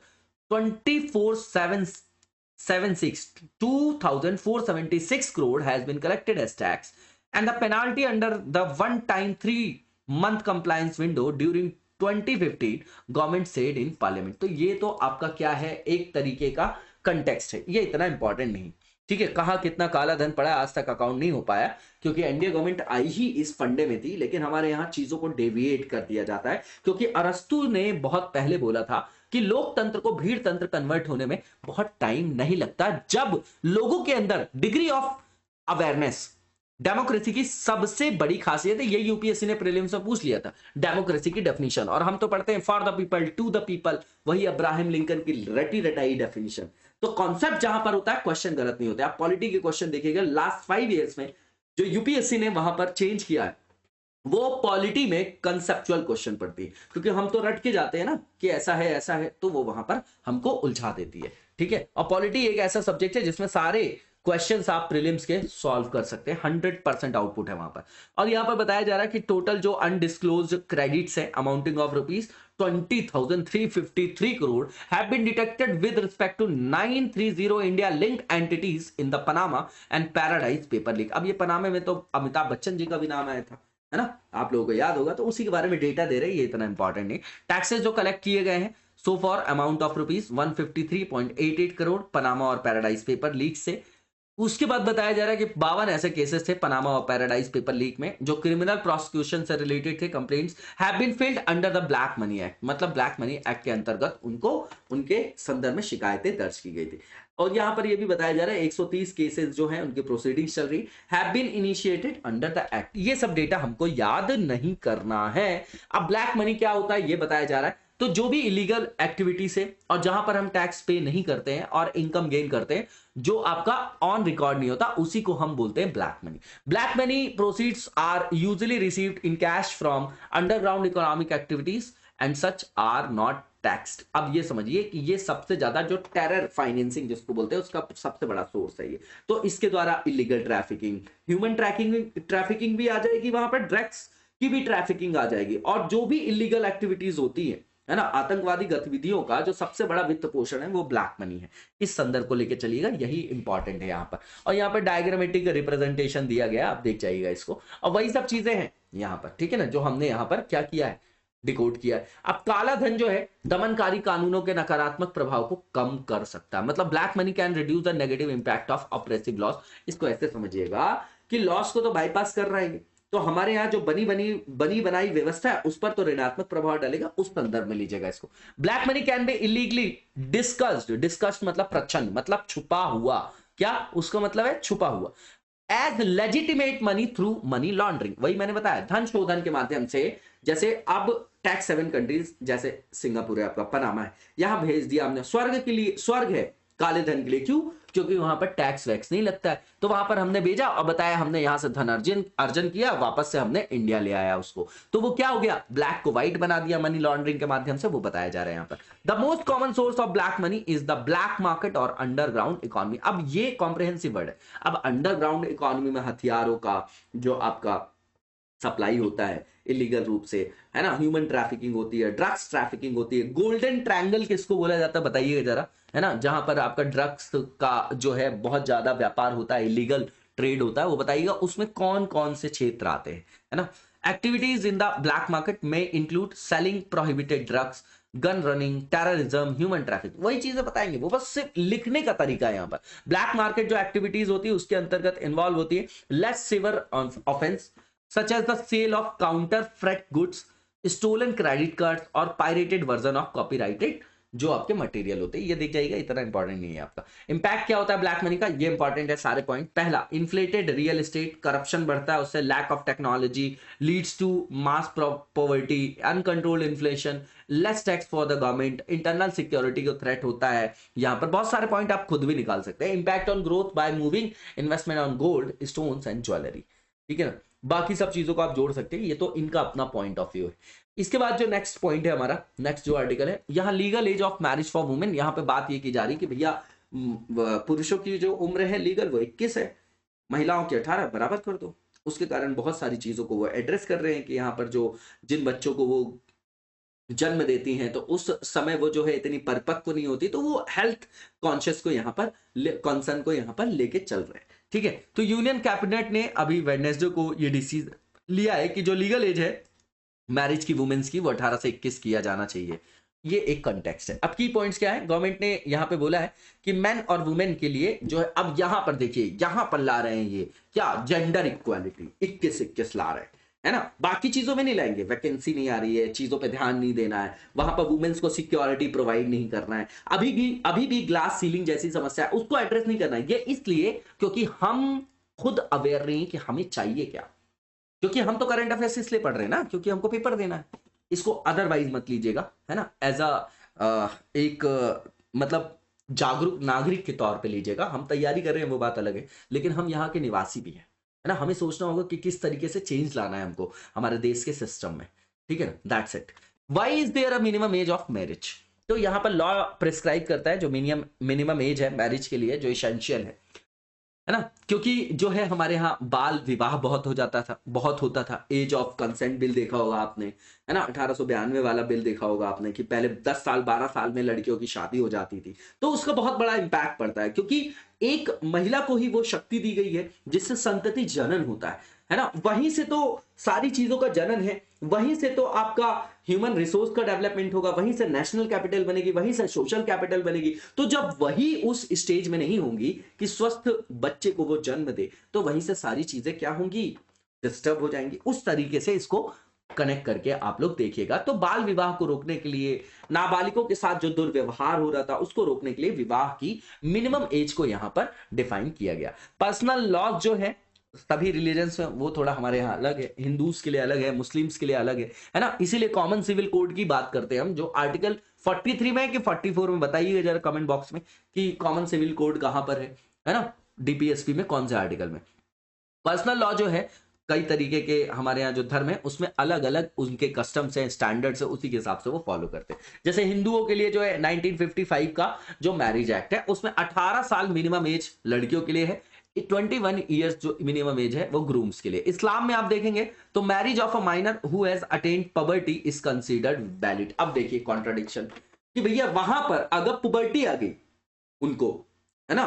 2476 crore has been collected as tax, and the penalty under the one-time 3-month compliance window during 2015 government said in parliament. तो ये तो आपका क्या है, एक तरीके का context है, ये इतना इंपॉर्टेंट नहीं, ठीक है। कहा कितना काला धन पड़ा आज तक अकाउंट नहीं हो पाया, क्योंकि एनडीए गवर्नमेंट आई ही इस फंडे में थी, लेकिन हमारे यहाँ चीजों को डेविएट कर दिया जाता है, क्योंकि अरस्तु ने बहुत पहले बोला था कि लोकतंत्र को भीड़ तंत्र कन्वर्ट होने में बहुत टाइम नहीं लगता, जब लोगों के अंदर डिग्री ऑफ अवेयरनेस। डेमोक्रेसी की सबसे बड़ी खासियत है, ये यूपीएससी ने प्रीलिम्स में पूछ लिया था, डेमोक्रेसी की डेफिनेशन, और हम तो पढ़ते हैं for the people to the people, वही अब्राहम लिंकन की रटी रटाई डेफिनेशन। तो कॉन्सेप्ट जहां पर होता है क्वेश्चन गलत नहीं होते। आप पॉलिटी के क्वेश्चन देखिएगा लास्ट 5 years में जो यूपीएससी ने वहां पर चेंज किया है, वो पॉलिटी में कंसेप्चुअल क्वेश्चन पढ़ती है, क्योंकि हम तो रट के जाते हैं ना कि ऐसा है, तो वो वहां पर हमको उलझा देती है, ठीक है। और पॉलिटी एक ऐसा सब्जेक्ट है जिसमें सारे क्वेश्चंस आप प्रीलिम्स के सॉल्व कर सकते हैं, 100% आउटपुट है वहां पर। और यहां पर बताया जा रहा है कि टोटल जो अनडिस्क्लोज्ड क्रेडिट्स है amounting of ₹20,353 crore have been detected with respect to 930 India linked entities in the Panama and Paradise paper leak। अब ये पनामा में तो अमिताभ बच्चन जी का भी नाम आया था, है ना, आप लोगों को याद होगा, तो उसी के बारे में डेटा दे रहे हैं, ये इतना इंपॉर्टेंट नहीं। टैक्सेस जो कलेक्ट किए गए हैं so for amount of ₹153.88 crore Panama और पैराडाइज पेपर लीक से। उसके बाद बताया जा रहा है कि 52 ऐसे केसेस थे पनामा और पैराडाइज पेपर लीक में जो क्रिमिनल प्रोसिक्यूशन से रिलेटेड थे, complaints have been filed under the black money act, मतलब ब्लैक मनी एक्ट के अंतर्गत उनको उनके संदर्भ में शिकायतें दर्ज की गई थी। और यहां पर यह भी बताया जा रहा है 130 केसेस जो हैं उनकी प्रोसीडिंग्स चल रही have been initiated under the act. ये सब डेटा हमको याद नहीं करना है। अब ब्लैक मनी क्या होता है ये बताया जा रहा है, तो जो भी इलीगल एक्टिविटी से और जहां पर हम टैक्स पे नहीं करते हैं और इनकम गेन करते हैं, जो आपका ऑन रिकॉर्ड नहीं होता, उसी को हम बोलते हैं black money. Black money proceeds are usually received in cash from underground economic activities and such are not taxed. अब ये समझिए कि ये सबसे ज्यादा जो टेरर फाइनेंसिंग जिसको बोलते हैं उसका सबसे बड़ा सोर्स है ये। तो इसके द्वारा इलीगल ट्रैफिकिंग, ह्यूमन ट्रैफिकिंग भी आ जाएगी, वहां पर ड्रग्स की भी ट्रैफिकिंग आ जाएगी, और जो भी इलीगल एक्टिविटीज होती है ना, आतंकवादी गतिविधियों का जो सबसे बड़ा वित्त पोषण है वो ब्लैक मनी है। इस संदर्भ को लेकर चलिएगा, यही इंपॉर्टेंट है यहाँ पर। और यहाँ पर डायग्रामेटिक रिप्रेजेंटेशन दिया गया, आप देख जाइएगा इसको, और वही सब चीजें हैं यहाँ पर, ठीक है ना, जो हमने यहाँ पर क्या किया है, डिकोड किया है। अब काला धन जो है दमनकारी कानूनों के नकारात्मक प्रभाव को कम कर सकता है, मतलब black money can reduce the negative impact of oppressive loss. इसको ऐसे समझिएगा कि लॉस को तो बाईपास कर रहा है, तो हमारे यहाँ जो बनी बनाई व्यवस्था है उस पर तो ऋणात्मक प्रभाव डालेगा, उस संदर्भ में लीजिएगा इसको। Black money can be illegally discussed मतलब प्रच्छन्न, मतलब छुपा हुआ, क्या उसका मतलब है छुपा हुआ, as legitimate money through money laundering. वही मैंने बताया, धन शोधन के माध्यम से, जैसे अब टैक्स 7 कंट्रीज जैसे सिंगापुर है, आपका पनामा है, यहां भेज दिया हमने स्वर्ग के लिए, स्वर्ग है काले धन के लिए, क्यों? क्योंकि वहां पर टैक्स वैक्स नहीं लगता है, तो वहां पर हमने भेजा और बताया हमने यहां से धन अर्जन किया, वापस से हमने इंडिया ले आया उसको, तो वो क्या हो गया, ब्लैक को व्हाइट बना दिया मनी लॉन्ड्रिंग के माध्यम से, वो बताया जा रहा है यहाँ पर। The most common source of black money is the black market और अंडरग्राउंड इकोनॉमी। अब ये कॉम्प्रिहेंसिव वर्ड है। अब अंडरग्राउंड इकोनॉमी में हथियारों का जो आपका सप्लाई होता है इलीगल रूप से, है ना, ह्यूमन ट्रैफिकिंग होती है, ड्रग्स ट्रैफिकिंग होती है, गोल्डन ट्रायंगल किसको बोला जाता है बताइएगा जरा, है ना, जहां पर आपका ड्रग्स का जो है बहुत ज्यादा व्यापार होता है, इलीगल ट्रेड होता है, वो बताइएगा उसमें कौन कौन से क्षेत्र आते हैं, है ना। Activities in the black market में include selling prohibited drugs, gun running, terrorism, human traffic, वही चीजें बताएंगे, वो बस सिर्फ लिखने का तरीका है यहाँ पर। ब्लैक मार्केट जो एक्टिविटीज होती है उसके अंतर्गत इन्वॉल्व होती है less severe offence such as the sale of counterfeit goods, stolen credit cards और pirated version of copyrighted जो आपके मटेरियल होते हैं। ये देख जाइएगा, इतना इंपॉर्टेंट नहीं है आपका। इंपैक्ट क्या होता है ब्लैक मनी का, ये इंपॉर्टेंट है सारे पॉइंट। पहला, इन्फ्लेटेड रियल एस्टेट, करप्शन बढ़ता है उससे, lack of technology leads to mass poverty, uncontrolled inflation, less tax for the government, internal security को थ्रेट होता है। यहाँ पर बहुत सारे पॉइंट आप खुद भी निकाल सकते हैं। Impact on growth by moving investment on gold, stones and jewellery, ठीक है ना, बाकी सब चीजों को आप जोड़ सकते हैं, ये तो इनका अपना पॉइंट ऑफ व्यू है। इसके बाद जो नेक्स्ट पॉइंट है हमारा, नेक्स्ट जो आर्टिकल है, यहाँ legal age of marriage for women, यहाँ पे बात ये की जा रही कि भैया पुरुषों की जो उम्र है लीगल वो 21 है, महिलाओं की 18, बराबर कर दो। उसके कारण बहुत सारी चीजों को वो एड्रेस कर रहे हैं कि यहाँ पर जो जिन बच्चों को वो जन्म देती हैं तो उस समय वो जो है इतनी परिपक्व नहीं होती, तो वो हेल्थ कॉन्शियस को यहाँ पर कंसर्न को यहाँ पर लेके चल रहे हैं, ठीक है। तो यूनियन कैबिनेट ने अभी वेडनेसडे को ये डिसीजन लिया है कि जो लीगल एज है मैरिज की वुमेन्स की वो 18 से 21 किया जाना चाहिए। ये एक कंटेक्स्ट है। अब की पॉइंट्स क्या है, गवर्नमेंट ने यहाँ पे बोला है कि मेन और वुमेन के लिए जो है, अब यहाँ पर देखिए, यहाँ पर ला रहे हैं ये क्या, जेंडर इक्वालिटी 21 ला रहे हैं, है ना, बाकी चीजों में नहीं लाएंगे, वैकेंसी नहीं आ रही है, चीजों पे ध्यान नहीं देना है, वहां पर वुमेन्स को सिक्योरिटी प्रोवाइड नहीं करना है, अभी भी ग्लास सीलिंग जैसी समस्या है उसको एड्रेस नहीं करना है। ये इसलिए क्योंकि हम खुद अवेयर नहीं कि हमें चाहिए क्या, क्योंकि हम तो करंट अफेयर्स इसलिए पढ़ रहे हैं ना क्योंकि हमको पेपर देना है, इसको अदरवाइज मत लीजिएगा, है ना, एज एक मतलब जागरूक नागरिक के तौर पे लीजिएगा। हम तैयारी कर रहे हैं वो बात अलग है, लेकिन हम यहाँ के निवासी भी हैं, है ना, हमें सोचना होगा कि किस तरीके से चेंज लाना है हमको हमारे देश के सिस्टम में, ठीक है ना, that's it. Why is there a minimum age of marriage, तो यहाँ पर लॉ प्रिस्क्राइब करता है जो मिनिमम एज है मैरिज के लिए, जो इसेंशियल है ना, क्योंकि जो है हमारे यहाँ बाल विवाह बहुत होता था। एज ऑफ कंसेंट बिल देखा होगा आपने, है ना, 1892 वाला बिल देखा होगा आपने कि पहले 10 साल 12 साल में लड़कियों की शादी हो जाती थी, तो उसका बहुत बड़ा इंपैक्ट पड़ता है, क्योंकि एक महिला को ही वो शक्ति दी गई है जिससे संतति जनन होता है ना, वहीं से तो सारी चीजों का जनन है, वहीं से तो आपका ह्यूमन रिसोर्स का डेवलपमेंट होगा, वहीं से नेशनल कैपिटल बनेगी, वहीं से सोशल कैपिटल बनेगी। तो जब वही उस स्टेज में नहीं होंगी कि स्वस्थ बच्चे को वो जन्म दे, तो वहीं से सारी चीजें क्या होंगी, डिस्टर्ब हो जाएंगी। उस तरीके से इसको कनेक्ट करके आप लोग देखिएगा। तो बाल विवाह को रोकने के लिए, नाबालिगों के साथ जो दुर्व्यवहार हो रहा था उसको रोकने के लिए विवाह की मिनिमम एज को यहां पर डिफाइन किया गया। पर्सनल लॉज जो है सभी रिलीजन्स में वो थोड़ा हमारे यहाँ अलग है, हिंदूज के लिए अलग है, मुस्लिम्स के लिए अलग है ना, इसीलिए कॉमन सिविल कोड की बात करते हैं हम, जो आर्टिकल 43 में है कि 44 में, बताइए जरा कमेंट बॉक्स में कि कॉमन सिविल कोड कहां पर है ना, डीपीएसपी में कौन से आर्टिकल में। पर्सनल लॉ जो है कई तरीके के हमारे यहाँ जो धर्म है उसमें अलग अलग उनके कस्टम्स हैं, स्टैंडर्ड्स है, उसी के हिसाब से वो फॉलो करते हैं। जैसे हिंदुओं के लिए जो है 1955 का जो मैरिज एक्ट है उसमें 18 साल मिनिमम एज लड़कियों के लिए है, 21 ईयर्स जो मिनिमम एज है वो ग्रूम्स के लिए। इस्लाम में आप देखेंगे तो marriage of a minor who has attend puberty is considered valid. अब देखिए कॉन्ट्राडिक्शन कि भैया वहां पर अगर पुबर्टी आ गई उनको, है ना,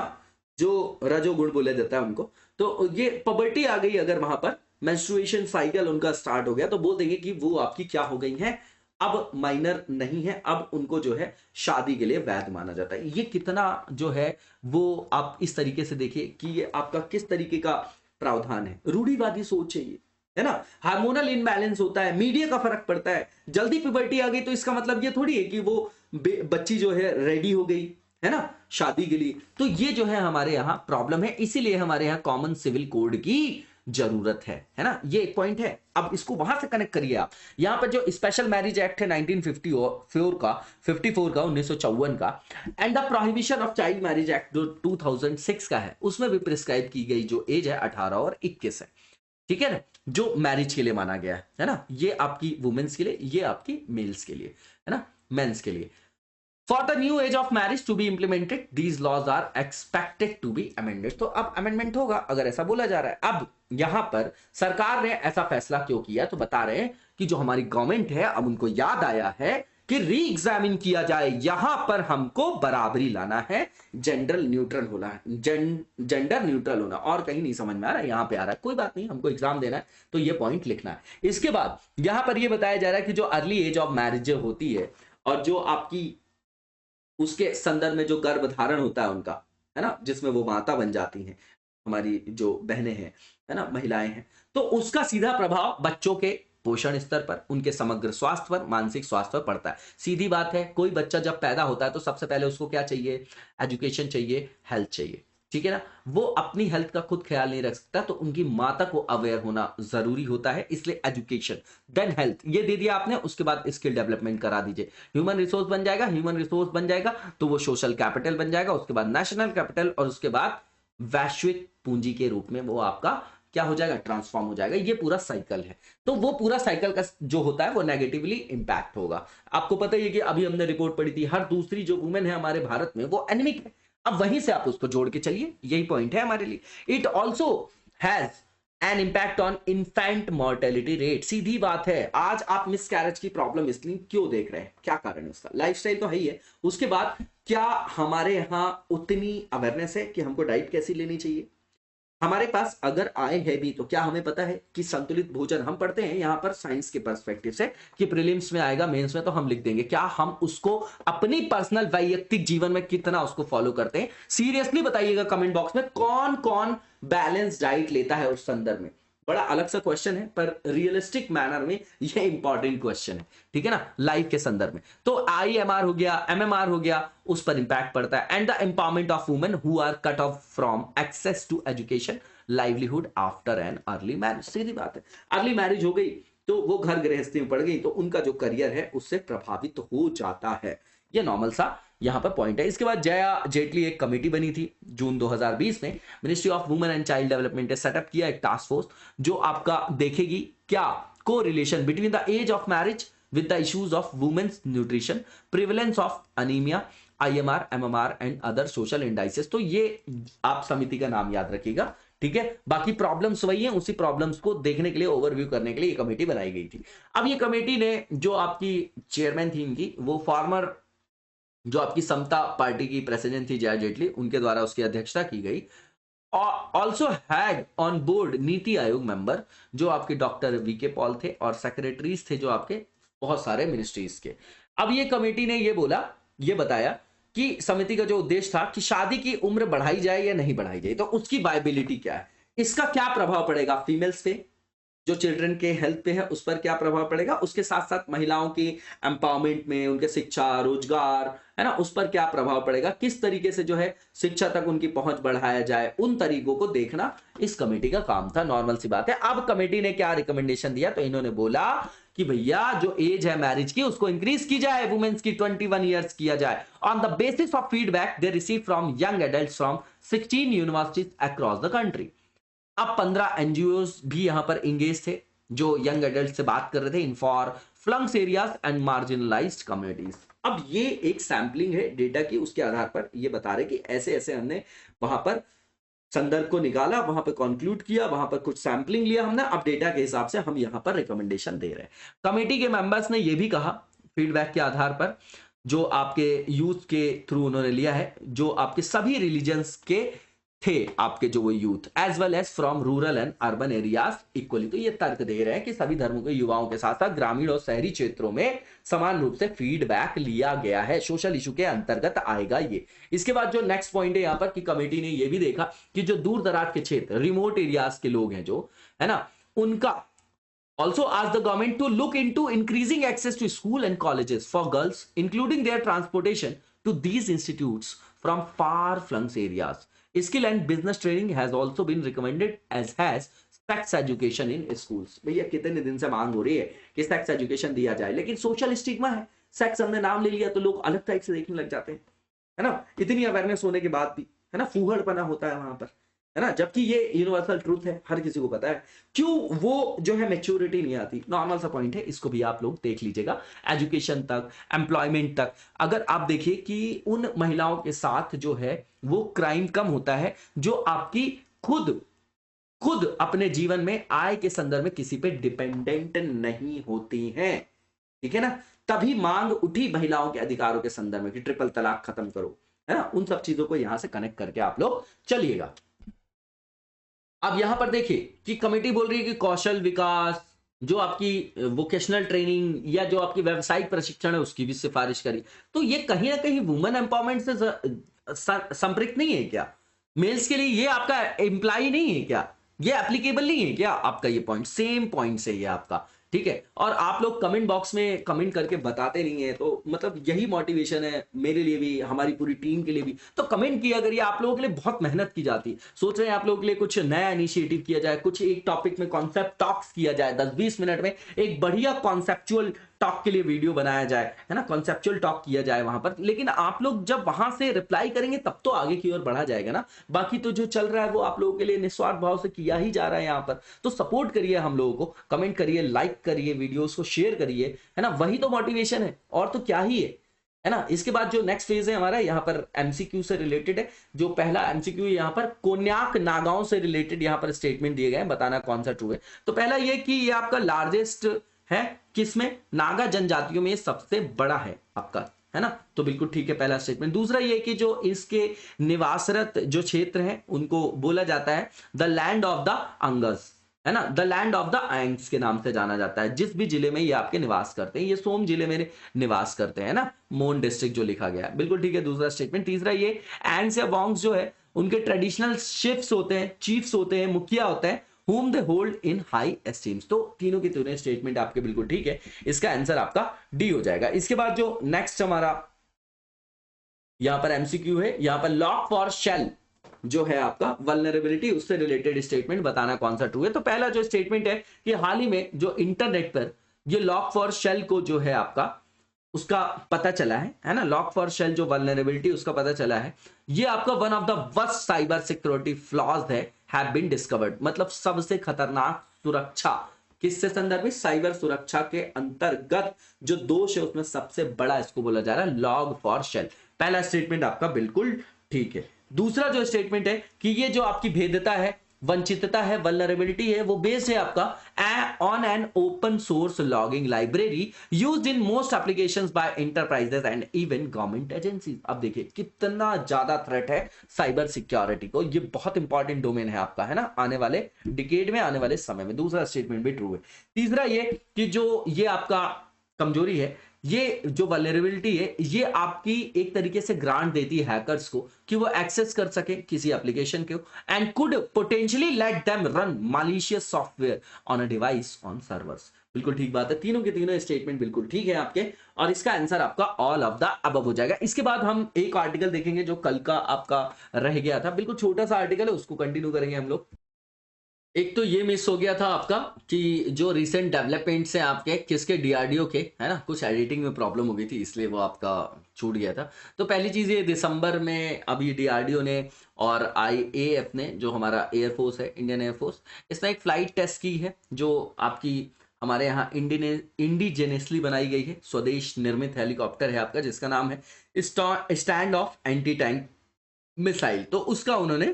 जो रजोगुण बोला जाता है उनको, तो ये पबर्टी आ गई अगर वहां पर मेंस्ट्रुएशन साइकिल उनका स्टार्ट हो गया तो बोल देंगे कि वो आपकी क्या हो गई हैं, अब माइनर नहीं है, अब उनको जो है शादी के लिए वैध माना जाता है। ये कितना जो है वो आप इस तरीके से देखिए कि ये आपका किस तरीके का प्रावधान है, रूढ़िवादी सोच है ये, है ना। हार्मोनल इनबैलेंस होता है, मीडिया का फर्क पड़ता है। जल्दी प्यूबर्टी आ गई तो इसका मतलब ये थोड़ी है कि वो बच्ची जो है रेडी हो गई, है ना, शादी के लिए। तो ये जो है हमारे यहाँ प्रॉब्लम है, इसीलिए हमारे यहाँ कॉमन सिविल कोड की जरूरत है ना। ये एक पॉइंट है। अब इसको वहां से कनेक्ट करिए आप। यहां पर जो स्पेशल मैरिज एक्ट है 1954 का 1954 का and the prohibition of child marriage act जो 2006 का है उसमें भी प्रिस्क्राइब की गई जो एज है 18 और 21 है, ठीक है ना, जो मैरिज के लिए माना गया है ना। ये आपकी वुमेन्स के लिए, ये आपकी मेल्स के लिए, है ना, मेंस के लिए। For the new age of marriage to be implemented, these laws are expected to be amended। तो अब अमेंडमेंट होगा अगर ऐसा बोला जा रहा है। अब यहां पर सरकार ने ऐसा फैसला क्यों किया, तो बता रहे हैं कि जो हमारी गवर्नमेंट है अब उनको याद आया है कि री एग्जामिन किया जाए, यहां पर हमको बराबरी लाना है, जेंडर न्यूट्रल होना है, जेंडर न्यूट्रल होना। और कहीं नहीं समझ में आ रहा है, यहां पे आ रहा है, कोई बात नहीं, हमको एग्जाम देना है तो ये पॉइंट लिखना है। इसके बाद यहां पर यह बताया जा रहा है कि जो अर्ली एज ऑफ मैरिज होती है और जो आपकी उसके संदर्भ में जो गर्भधारण होता है उनका, है ना, जिसमें वो माता बन जाती हैं, हमारी जो बहनें हैं, है ना, महिलाएं हैं, तो उसका सीधा प्रभाव बच्चों के पोषण स्तर पर, उनके समग्र स्वास्थ्य पर, मानसिक स्वास्थ्य पर पड़ता है। सीधी बात है, कोई बच्चा जब पैदा होता है तो सबसे पहले उसको क्या चाहिए, एजुकेशन चाहिए, हेल्थ चाहिए, ठीक है ना। वो अपनी हेल्थ का खुद ख्याल नहीं रख सकता तो उनकी माता को अवेयर होना जरूरी होता है, इसलिए एजुकेशन देन हेल्थ ये दे दिया आपने, उसके बाद स्किल डेवलपमेंट करा दीजिए, ह्यूमन रिसोर्स बन जाएगा, ह्यूमन रिसोर्स बन जाएगा तो वो सोशल कैपिटल बन जाएगा, उसके बाद नेशनल कैपिटल और उसके बाद वैश्विक पूंजी के रूप में वो आपका क्या हो जाएगा, ट्रांसफॉर्म हो जाएगा। ये पूरा साइकिल है। तो वो पूरा साइकिल का जो होता है वो नेगेटिवली इंपैक्ट होगा। आपको पता ही है कि अभी हमने रिपोर्ट पढ़ी थी, हर दूसरी जो वुमेन है हमारे भारत में वो एनीमिक है। अब वहीं से आप उसको जोड़ के चलिए, यही पॉइंट है हमारे लिए। It also has an impact on infant mortality rate. सीधी बात है, आज आप मिसकैरेज की प्रॉब्लम इसलिए क्यों देख रहे हैं, क्या कारण है उसका, लाइफस्टाइल तो है ही है। उसके बाद क्या हमारे यहाँ उतनी अवेयरनेस है कि हमको डाइट कैसी लेनी चाहिए, हमारे पास अगर आय है भी तो क्या हमें पता है कि संतुलित भोजन, हम पढ़ते हैं यहाँ पर साइंस के पर्सपेक्टिव से कि प्रीलिम्स में आएगा, मेंस में तो हम लिख देंगे, क्या हम उसको अपनी पर्सनल वैयक्तिक जीवन में कितना उसको फॉलो करते हैं। सीरियसली बताइएगा कमेंट बॉक्स में कौन कौन बैलेंस डाइट लेता है उस संदर्भ में। बड़ा अलग सा क्वेश्चन है पर रियलिस्टिक मैनर में यह इंपॉर्टेंट क्वेश्चन है, ठीक है ना, लाइफ के संदर्भ में। तो IMR हो गया, MMR हो गया, उस पर इंपैक्ट पड़ता है। And the empowerment of women who are cut off from access to education livelihood after an early marriage. सीधी बात है, अर्ली मैरिज हो गई तो वो घर गृहस्थी में पड़ गई तो उनका जो करियर है उससे प्रभावित हो जाता है। ये नॉर्मल सा यहां पर पॉइंट है। इसके बाद जया जेटली एक कमेटी बनी थी जून 2020 में, ministry of women and child development ने सेटअप किया एक टास्क फोर्स जो आपका देखेगी क्या को relation between the age of marriage with the issues of women's nutrition, prevalence of anaemia, IMR, MMR and other social indices. तो ये आप समिति का नाम याद रखिएगा, ठीक है। बाकी प्रॉब्लम्स वही हैं, उसी प्रॉब्लम्स को देखने के लिए, ओवरव्यू करने के लिए ये कमेटी बनाई गई थी। अब ये कमेटी ने जो आपकी चेयरमैन थी इनकी, वो फॉर्मर जो आपकी समता पार्टी की प्रेसिडेंट थी जया जेटली, उनके द्वारा उसकी अध्यक्षता की गई। Also had on board NITI Aayog member जो आपके डॉक्टर VK पॉल थे और सेक्रेटरीज थे जो आपके बहुत सारे मिनिस्ट्रीज के। अब ये कमेटी ने ये बताया कि समिति का जो उद्देश्य था कि शादी की उम्र बढ़ाई जाए या नहीं बढ़ाई जाए, तो उसकी वायबिलिटी क्या है, इसका क्या प्रभाव पड़ेगा फीमेल्स पे, जो चिल्ड्रन के हेल्थ पे है उस पर क्या प्रभाव पड़ेगा, उसके साथ साथ महिलाओं की एम्पावरमेंट में, उनके शिक्षा, रोजगार, है ना, उस पर क्या प्रभाव पड़ेगा, किस तरीके से जो है शिक्षा तक उनकी पहुंच बढ़ाया जाए, उन तरीकों को देखना इस कमेटी का काम था। नॉर्मल सी बात है। अब कमेटी ने क्या रिकमेंडेशन दिया, तो इन्होंने बोला कि भैया जो एज है मैरिज की उसको इंक्रीज की जाए, वुमेन्स की 21 ईयर्स किया जाए on the basis of feedback they receive from young adults from 16 universities across the country. अब 15 एनजीओज भी यहां पर इंगेज थे जो यंग एडल्ट से बात कर रहे थे in far flung areas and marginalised communities. अब ये एक सैंपलिंग है डेटा की, उसके आधार पर ये बता रहे कि ऐसे ऐसे हमने वहां पर संदर्भ को निकाला, वहां पर कंक्लूड किया, वहां पर कुछ सैंपलिंग लिया हमने, अब डेटा के हिसाब से हम यहां पर रिकमेंडेशन दे रहे हैं। कमेटी के मेंबर्स ने यह भी कहा फीडबैक के आधार पर जो आपके यूथ के थ्रू उन्होंने लिया है, जो आपके सभी रिलीजन्स के थे आपके जो वो youth as well as from rural and urban areas equally, तो ये तर्क दे रहे हैं कि सभी धर्मों के युवाओं के साथ साथ ग्रामीण और शहरी क्षेत्रों में समान रूप से फीडबैक लिया गया है, सोशल इशू के अंतर्गत आएगा ये। इसके बाद जो नेक्स्ट पॉइंट है यहाँ पर कि कमेटी ने ये भी देखा कि जो दूर दराज के क्षेत्र रिमोट एरियाज के लोग हैं जो है ना, उनका also ask the government to look into increasing access to school and colleges for girls, including their transportation to these institutes from far-flung areas. Skill and business training has also been recommended, as has sex education in schools. भैया कितने दिन से मांग हो रही है कि sex education दिया जाए, लेकिन सोशल स्टिग्मा है, सेक्स हमने नाम ले लिया तो लोग अलग टाइप से देखने लग जाते हैं, है ना, इतनी अवेयरनेस होने के बाद भी, है ना, फूहड़पना होता है वहां पर, है ना, जबकि ये यूनिवर्सल ट्रूथ है, हर किसी को पता है, क्यों वो जो है मैच्योरिटी नहीं आती। नॉर्मल सा पॉइंट है, इसको भी आप लोग देख लीजिएगा। एजुकेशन तक, एम्प्लॉयमेंट तक, अगर आप देखिए कि उन महिलाओं के साथ जो है वो क्राइम कम होता है जो आपकी खुद अपने जीवन में आय के संदर्भ में किसी पे डिपेंडेंट नहीं होती हैं, ठीक है ना। तभी मांग उठी महिलाओं के अधिकारों के संदर्भ में कि ट्रिपल तलाक खत्म करो, है ना, उन सब चीजों को यहां से कनेक्ट करके आप लोग चलिएगा। अब यहां पर देखिए कि कमेटी बोल रही है कि कौशल विकास, जो आपकी वोकेशनल ट्रेनिंग या जो आपकी व्यावसायिक प्रशिक्षण है उसकी भी सिफारिश करी, तो ये कहीं ना कहीं वुमेन एम्पावरमेंट से संपृक्त नहीं है क्या? मेल्स के लिए ये आपका एम्प्लॉय नहीं है क्या? ये एप्लीकेबल नहीं है क्या? आपका ये पॉइंट सेम पॉइंट से ये आपका, ठीक है। और आप लोग कमेंट बॉक्स में कमेंट करके बताते नहीं है, तो मतलब यही मोटिवेशन है मेरे लिए भी, हमारी पूरी टीम के लिए भी। तो कमेंट किया करिए, आप लोगों के लिए बहुत मेहनत की जाती है। सोच रहे हैं आप लोगों के लिए कुछ नया इनिशिएटिव किया जाए, कुछ एक टॉपिक में कॉन्सेप्ट टॉक्स किया जाए, 10-20 मिनट में एक बढ़िया कॉन्सेप्चुअल टॉक के लिए वीडियो बनाया जाए, है ना, कॉन्सेप्चुअल टॉक किया जाए वहां पर। लेकिन आप लोग जब वहां से रिप्लाई करेंगे तब तो आगे की ओर बढ़ा जाएगा ना। बाकी तो जो चल रहा है वो आप लोगों के लिए निस्वार्थ भाव से किया ही जा रहा है यहाँ पर। तो सपोर्ट करिए हम लोगों को, कमेंट करिए, लाइक करिए, वीडियोस को शेयर करिए, है ना, वही तो मोटिवेशन है, और तो क्या ही है ना। इसके बाद जो नेक्स्ट फेज है हमारा यहाँ पर एमसीक्यू से रिलेटेड है। जो पहला एमसीक्यू यहाँ पर कोन्याक नागांव से रिलेटेड यहाँ पर स्टेटमेंट दिए गए हैं, बताना कौन सा ट्रू है। तो पहला ये कि ये आपका लार्जेस्ट है किसमें? नागा जनजातियों में सबसे बड़ा है आपका, है ना, तो बिल्कुल ठीक है पहला स्टेटमेंट। दूसरा ये कि जो इसके निवासरत जो क्षेत्र हैं उनको बोला जाता है द लैंड ऑफ द अंगस, है ना, द लैंड ऑफ द एंग्स के नाम से जाना जाता है। जिस भी जिले में ये आपके निवास करते हैं, ये सोम जिले में निवास करते हैं ना, मोन डिस्ट्रिक्ट जो लिखा गया है, बिल्कुल ठीक है दूसरा स्टेटमेंट। तीसरा ये एंग्स या वोंग्स जो है उनके ट्रेडिशनल शिफ्स होते हैं, चीफ्स होते हैं, मुखिया होते हैं, whom they hold in high esteem। तो तीनों की तीनों स्टेटमेंट आपके बिल्कुल ठीक है, इसका आंसर आपका डी हो जाएगा। इसके बाद जो नेक्स्ट हमारा यहां पर एमसीक्यू है, यहां पर लॉक फॉर शेल जो है आपका वल्नरेबिलिटी, उससे रिलेटेड स्टेटमेंट बताना कौन सा ट्रू है। तो पहला जो स्टेटमेंट है कि हाल ही में जो इंटरनेट पर ये लॉक फॉर शेल को जो है आपका उसका पता चला है ना, लॉक फॉर शेल जो वल्नरेबिलिटी उसका पता चला है, ये आपका one of the worst cyber security flaws है, हैव बीन डिस्कवर्ड। मतलब सबसे खतरनाक सुरक्षा किससे संदर्भ में? साइबर सुरक्षा के अंतर्गत जो दोष है उसमें सबसे बड़ा इसको बोला जा रहा है लॉग फॉर शेल। पहला स्टेटमेंट आपका बिल्कुल ठीक है। दूसरा जो स्टेटमेंट है कि ये जो आपकी भेद्यता है, वंचितता है, वल्नरेबिलिटी है, वो बेस्ड है आपका on an open source logging library used in most applications by enterprises and even government agencies. अब देखिए कितना ज्यादा थ्रेट है साइबर सिक्योरिटी को, ये बहुत इंपॉर्टेंट डोमेन है आपका, है ना, आने वाले डिकेड में, आने वाले समय में। दूसरा स्टेटमेंट भी ट्रू है। तीसरा ये कि जो ये आपका कमजोरी है, ये जो वल्नरेबिलिटी है, ये आपकी एक तरीके से ग्रांट देती है हैकर्स को कि वो एक्सेस कर सके किसी एप्लीकेशन को, and could potentially let them run malicious software on a device on servers. बिल्कुल ठीक बात है, तीनों के तीनों स्टेटमेंट बिल्कुल ठीक है आपके, और इसका आंसर आपका ऑल ऑफ द अबव हो जाएगा। इसके बाद हम एक आर्टिकल देखेंगे जो कल का आपका रह गया था, बिल्कुल छोटा सा आर्टिकल है, उसको कंटिन्यू करेंगे हम लोग। एक तो ये मिस हो गया था आपका कि जो रिसेंट डेवलपमेंट्स हैं आपके किसके डीआरडीओ के, है ना, कुछ एडिटिंग में प्रॉब्लम हो गई थी इसलिए वो आपका छूट गया था। तो पहली चीज़ ये दिसंबर में अभी डीआरडीओ ने और आईएएफ ने, जो हमारा एयरफोर्स है, इंडियन एयरफोर्स, इसने एक फ्लाइट टेस्ट की है जो आपकी हमारे यहाँ इंडिजेनियसली बनाई गई है, स्वदेश निर्मित हेलीकॉप्टर है आपका, जिसका नाम है stand of anti tank missile. तो उसका उन्होंने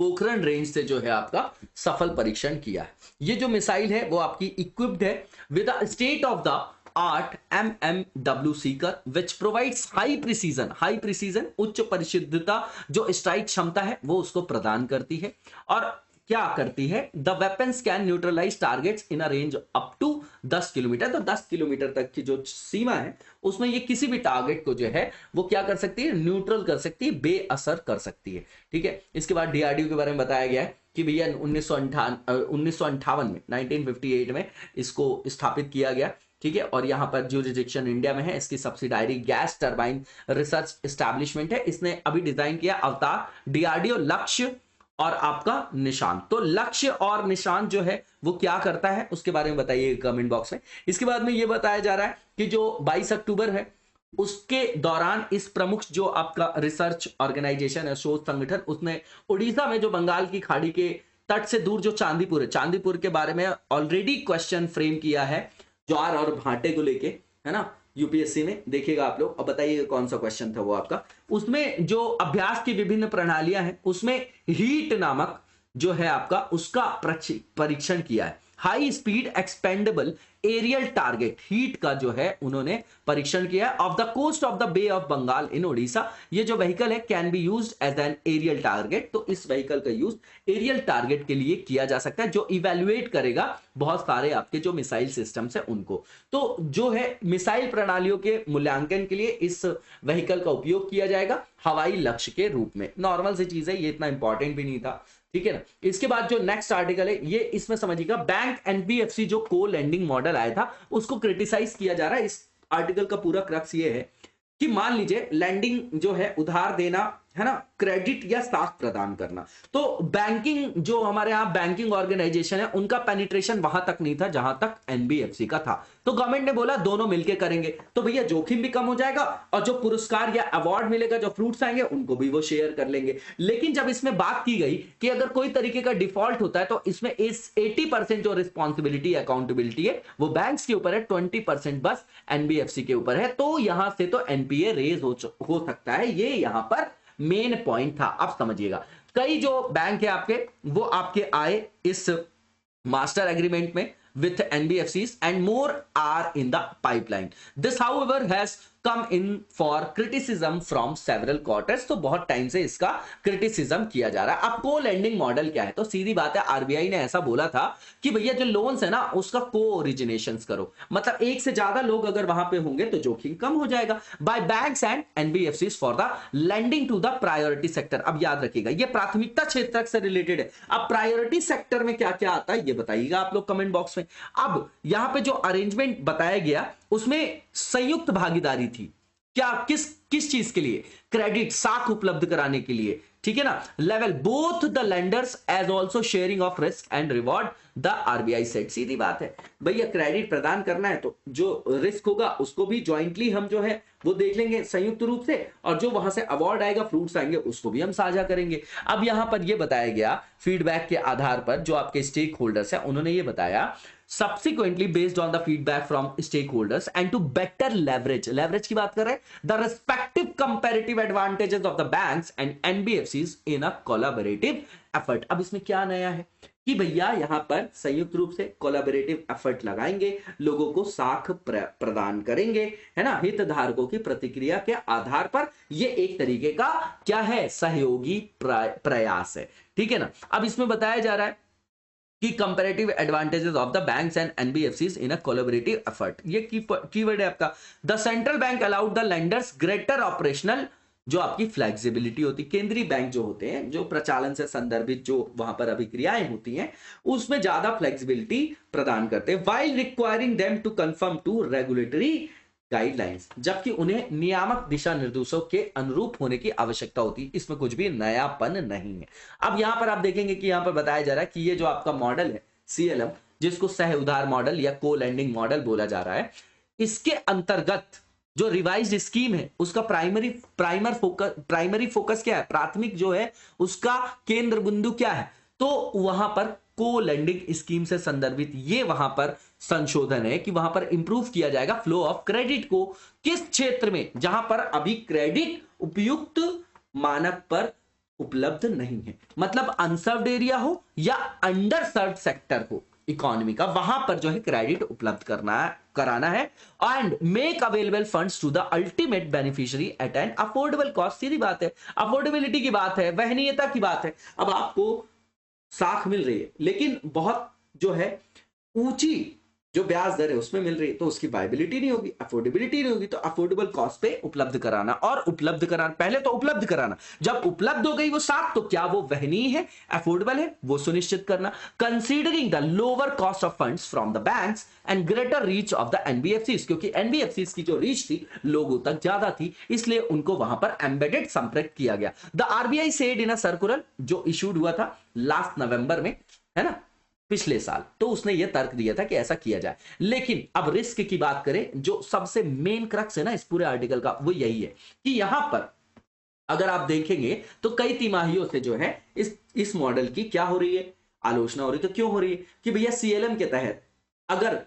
पोखरण रेंज से जो है आपका सफल परीक्षण किया है। ये जो मिसाइल है वो आपकी इक्विप्ड है with a state of the art MMW Sikar which provides high precision उच्च परिशुद्धता, जो स्ट्राइक क्षमता है वो उसको प्रदान करती है। और क्या करती है, the weapons can neutralise targets in a range up to 10 kilometre. तो 10 किलोमीटर तक की जो सीमा है उसमें ये किसी भी टारगेट को जो है वो क्या कर सकती है, न्यूट्रल कर सकती है, बेअसर कर सकती है। ठीक है, इसके बाद डीआरडीओ के बारे में बताया गया है कि भैया 1958 में 1958 में इसको स्थापित किया गया। ठीक है, और यहाँ पर ज्यूरिसडिक्शन इंडिया में है, इसकी subsidiary gas turbine research establishment है। इसने अभी डिजाइन किया अवतार, डीआरडीओ, लक्ष्य और आपका निशान। तो लक्ष्य और निशान जो है वो क्या करता है उसके बारे में बताइए कमेंट बॉक्स में। इसके बाद में ये बताया जा रहा है कि जो 22 अक्टूबर है उसके दौरान इस प्रमुख जो आपका रिसर्च ऑर्गेनाइजेशन है, शोध संगठन, उसने उड़ीसा में जो बंगाल की खाड़ी के तट से दूर जो चांदीपुर है, चांदीपुर के बारे में ऑलरेडी क्वेश्चन फ्रेम किया है ज्वार और भाटे को लेके, है ना, यूपीएससी में देखिएगा आप लोग। अब बताइए कौन सा क्वेश्चन था वो आपका। उसमें जो अभ्यास की विभिन्न प्रणालियां हैं उसमें हीट नामक जो है आपका उसका परीक्षण किया है। High speed expendable aerial target HEAT का जो है उन्होंने परीक्षण किया है off the coast of the bay of Bengal in Odisha. ये जो व्हीकल है can be used as an aerial target. तो इस व्हीकल का यूज एरियल टारगेट के लिए किया जा सकता है, जो इवेल्युएट करेगा बहुत सारे आपके जो मिसाइल सिस्टम्स है उनको। तो जो है मिसाइल प्रणालियों के मूल्यांकन के लिए इस व्हीकल का उपयोग किया जाएगा हवाई लक्ष्य के रूप में। नॉर्मल सी चीज है, ये इतना इंपॉर्टेंट भी नहीं था। ठीक है ना। इसके बाद जो नेक्स्ट आर्टिकल है ये इसमें समझिएगा, बैंक एनबीएफसी जो को लैंडिंग मॉडल आया था उसको क्रिटिसाइज किया जा रहा है। इस आर्टिकल का पूरा क्रक्स ये है कि मान लीजिए लैंडिंग जो है उधार देना, है ना, क्रेडिट या साख प्रदान करना। तो बैंकिंग जो हमारे यहाँ बैंकिंग ऑर्गेनाइजेशन है उनका पेनिट्रेशन वहां तक नहीं था जहां तक एनबीएफसी का था। तो गवर्नमेंट ने बोला दोनों मिलकर करेंगे, तो भैया जोखिम भी कम हो जाएगा और जो पुरस्कार या अवार्ड मिलेगा, जो फ्रूट्स आएंगे उनको भी वो शेयर कर लेंगे। लेकिन जब इसमें बात की गई कि अगर कोई तरीके का डिफॉल्ट होता है तो इसमें इस 80% जो रिस्पॉन्सिबिलिटी अकाउंटेबिलिटी है वो बैंक्स के ऊपर है, 20% बस एनबीएफसी के ऊपर है। तो यहां से तो एनपीए रेज हो सकता है, ये यहां पर मेन पॉइंट था। अब समझिएगा, कई जो बैंक है आपके वो आपके आए इस मास्टर एग्रीमेंट में with NBFCs and more are in the pipeline. This however has come in for criticism from several quarters. तो बहुत टाइम से इसका क्रिटिसिज्म किया जा रहा है। अब को लेंडिंग मॉडल क्या है, तो सीधी बात है आरबीआई ने ऐसा बोला था कि भैया जो लोन्स है ना उसका को ओरिजिनेशन करो, मतलब एक से ज्यादा लोग अगर वहां पे होंगे तो जोखिम कम हो जाएगा। By banks and NBFCs for the lending to the priority sector. अब याद रखिएगा ये प्राथमिकता क्षेत्र से रिलेटेड है। अब प्रायोरिटी सेक्टर में क्या क्या आता है ये बताइएगा आप लोग कमेंट बॉक्स में। अब यहां पे जो अरेंजमेंट बताया गया उसमें संयुक्त भागीदारी थी। क्या किस किस चीज के लिए, क्रेडिट साख उपलब्ध कराने के लिए, ठीक है ना। Level both the lenders as also sharing of risk and reward the RBI set. सीधी बात है भैया, क्रेडिट प्रदान करना है तो जो रिस्क होगा उसको भी ज्वाइंटली हम जो है वो देख लेंगे संयुक्त रूप से, और जो वहां से अवार्ड आएगा, फ्रूट्स आएंगे, उसको भी हम साझा करेंगे। अब यहां पर ये बताया गया फीडबैक के आधार पर जो आपके स्टेक होल्डर्स है उन्होंने ये बताया subsequently based on the feedback from stakeholders and to better leverage की बात कर रहे हैं the respective comparative advantages of the banks and NBFCs in a collaborative effort। अब इसमें क्या नया है कि भैया यहां पर संयुक्त रूप से कोलैबोरेटिव एफर्ट लगाएंगे, लोगों को साख प्रदान करेंगे, है ना, हितधारकों की प्रतिक्रिया के आधार पर। ये एक तरीके का क्या है, सहयोगी प्रयास है, ठीक है ना। अब इसमें बताया जा रहा है कि comparative advantages of the banks and NBFCs in a collaborative effort. ये कीवर्ड है आपका। The central bank allowed the lenders greater operational, जो आपकी फ्लेक्सिबिलिटी होती, केंद्रीय बैंक जो होते हैं जो प्रचालन से संदर्भित जो वहां पर अभिक्रियाएं होती हैं उसमें ज्यादा फ्लेक्सिबिलिटी प्रदान करते हैं, while requiring them to confirm to regulatory guidelines, जबकि उन्हें नियामक दिशा निर्देशों के अनुरूप होने की आवश्यकता होती है। इसमें कुछ भी नयापन नहीं है। अब यहां पर आप देखेंगे कि यहां पर बताया जा रहा है कि ये जो आपका मॉडल है सीएलएम, जिसको सह उधार मॉडल या को लैंडिंग मॉडल बोला जा रहा है, इसके अंतर्गत जो रिवाइज्ड स्कीम है उसका प्राइमरी फोकस क्या है, प्राथमिक जो है उसका केंद्र बिंदु क्या है, तो वहां पर को लैंडिंग स्कीम से संदर्भित ये वहां पर संशोधन है कि वहां पर इंप्रूव किया जाएगा फ्लो ऑफ क्रेडिट को। किस क्षेत्र में, जहां पर अभी क्रेडिट उपयुक्त मानक पर उपलब्ध नहीं है, मतलब अनसर्व्ड एरिया हो या अंडर सर्व्ड सेक्टर हो इकोनॉमी का, वहां पर जो है क्रेडिट उपलब्ध कराना है and make available funds to the ultimate beneficiary at an affordable cost. सीधी बात है, अफोर्डेबिलिटी की बात है, वहनीयता की बात है। अब आपको साख मिल रही है लेकिन बहुत जो है ऊंची जो ब्याज दर है उसमें मिल रही है, तो उसकी वायबिलिटी नहीं होगी, अफोर्डेबिलिटी नहीं होगी। तो अफोर्डेबल कॉस्ट पे उपलब्ध कराना, और उपलब्ध कराना, पहले तो उपलब्ध कराना, जब उपलब्ध हो गई वो साख, तो क्या वो वहनीय है, अफोर्डेबल है, वो सुनिश्चित करना। Considering the lower cost of funds from the banks and greater reach of the NBFCs, क्योंकि एनबीएफसीज की जो रीच थी लोगों तक ज्यादा थी, इसलिए उनको वहां पर एम्बेडेड संपर्क किया गया। The RBI said in a circular जो इशूड हुआ था लास्ट नवंबर में, है ना, पिछले साल, तो उसने यह तर्क दिया था कि ऐसा किया जाए। लेकिन अब रिस्क की बात करें, जो सबसे मेन क्रक्स है ना इस पूरे आर्टिकल का, वो यही है कि यहां पर अगर आप देखेंगे तो कई तिमाहियों से जो है इस मॉडल की क्या हो रही है, आलोचना हो रही है। तो क्यों हो रही है कि भैया सीएलएम के तहत अगर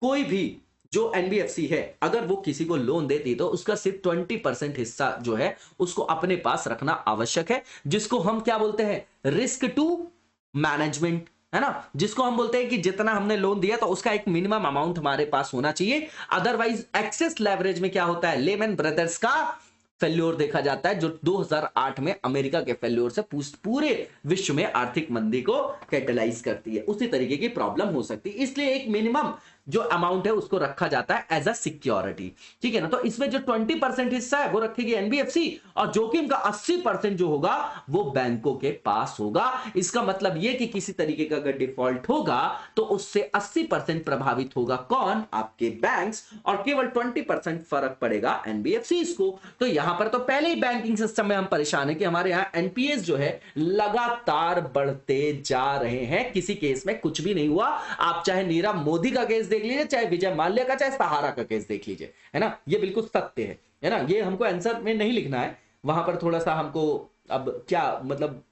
कोई भी जो एनबीएफसी है अगर वो किसी को लोन देती तो उसका सिर्फ 20% हिस्सा जो है उसको अपने पास रखना आवश्यक है, जिसको हम क्या बोलते हैं, रिस्क टू मैनेजमेंट, है ना, जिसको हम बोलते हैं कि जितना हमने लोन दिया तो उसका एक मिनिमम अमाउंट हमारे पास होना चाहिए। अदरवाइज एक्सेस लेवरेज में क्या होता है, लेमन ब्रदर्स का फेल्योर देखा जाता है, जो 2008 में अमेरिका के फेल्योर से पूरे विश्व में आर्थिक मंदी को कैटलाइज करती है। उसी तरीके की प्रॉब्लम हो सकती है, इसलिए एक मिनिमम जो अमाउंट है उसको रखा जाता है एज अ सिक्योरिटी, ठीक है ना। तो इसमें जो 20% हिस्सा है वो रखेगी एनबीएफसी, और जोखिम का 80% जो होगा वो बैंकों के पास होगा। इसका मतलब ये कि किसी तरीके का अगर डिफॉल्ट होगा तो उससे 80% प्रभावित होगा कौन, आपके बैंक्स, और केवल 20% फर्क पड़ेगा एनबीएफसी को। तो यहां पर तो पहले ही बैंकिंग सिस्टम में हम परेशान है कि हमारे यहां एनपीएस जो है लगातार बढ़ते जा रहे हैं, किसी केस में कुछ भी नहीं हुआ। आप चाहे नीरव मोदी का केस देख लीजिए, चाहे विजय माल्या का, चाहे सहारा का केस देख लीजिए, है ना, ये बिल्कुल सत्य है ना। ये हमको आंसर में नहीं लिखना है, वहां पर थोड़ा सा हमको अब क्या मतलब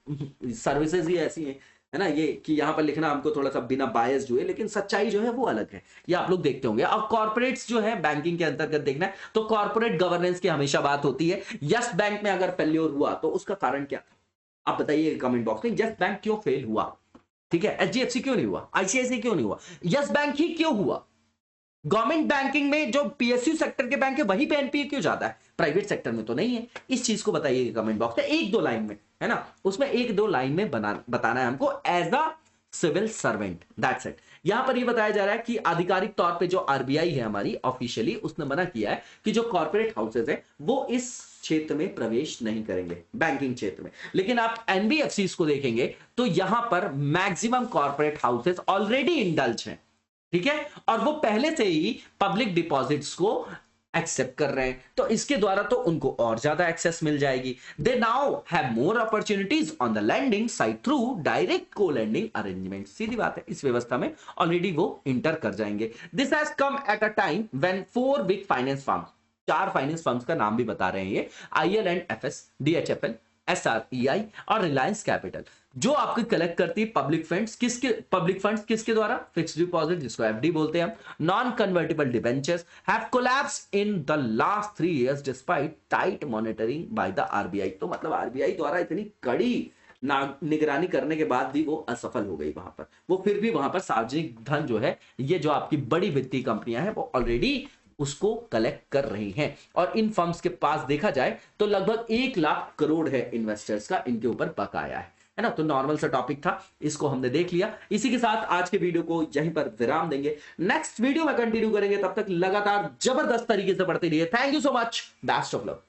सर्विसेज ही ऐसी है ना, ये कि यहां पर लिखना हमको थोड़ा सा बिना बायस जो है, लेकिन सच्चाई जो है वो अलग है, ये आप लोग देखते होंगे। अब कॉर्पोरेट्स जो है बैंकिंग के अंतर्गत देखना है तो कॉर्पोरेट गवर्नेंस की हमेशा बात होती है। यस बैंक में अगर फेल्योर हुआ तो उसका कारण क्या था, आप बताइए कमेंट बॉक्स में। यस बैंक क्यों फेल हुआ, ठीक है, एचडीएफसी क्यों नहीं हुआ, आईसीआईसी क्यों नहीं हुआ, यस बैंक ही क्यों हुआ। गवर्नमेंट बैंकिंग में जो पीएसयू सेक्टर के बैंक है वहीं पे एनपीए क्यों जाता है, प्राइवेट सेक्टर में तो नहीं है। इस चीज को बताइए कमेंट बॉक्स में, एक दो लाइन में, है ना, उसमें एक दो लाइन में बताना है हमको as a civil servant, that's it. यहां पर ये बताया जा रहा है कि आधिकारिक तौर पे जो आरबीआई है हमारी ऑफिशियली, उसने मना किया है कि जो कॉर्पोरेट हाउसेज है वो इस क्षेत्र में प्रवेश नहीं करेंगे, बैंकिंग क्षेत्र में। लेकिन आप एनबीएफसी को देखेंगे तो यहां पर maximum corporate houses already indulge हैं, ठीक है, और वो पहले से ही पब्लिक डिपॉजिट्स को एक्सेप्ट कर रहे हैं, तो इसके द्वारा तो उनको और ज्यादा एक्सेस मिल जाएगी। They now have more opportunities on the lending side through direct co lending arrangement. सीधी बात है, इस व्यवस्था में ऑलरेडी वो इंटर कर जाएंगे। This has come at a time when 4 big finance firms, 4 finance firms का नाम भी बता रहे हैं ये, IL&FS, DHFL, SREI और रिलायंस कैपिटल, जो आपके कलेक्ट करती है पब्लिक फंड्स किसके द्वारा, फिक्स्ड डिपॉजिट जिसको एफडी बोलते हैं हम, non convertible debentures have collapsed in the last 3 years despite tight monitoring by the RBI. तो मतलब आरबीआई द्वारा इतनी कड़ी निगरानी करने के बाद भी वो असफल हो गई वहां पर, वो फिर भी वहां पर सार्वजनिक धन जो है, ये जो आपकी बड़ी वित्तीय कंपनियां हैं वो ऑलरेडी उसको कलेक्ट कर रही हैं। और इन फर्म्स के पास देखा जाए तो लगभग 1 लाख करोड़ है इन्वेस्टर्स का इनके ऊपर बकाया है ना। तो नॉर्मल सा टॉपिक था, इसको हमने देख लिया। इसी के साथ आज के वीडियो को यहीं पर विराम देंगे, नेक्स्ट वीडियो में कंटिन्यू करेंगे। तब तक लगातार जबरदस्त तरीके से पढ़ते रहिए। Thank you so much, best of luck.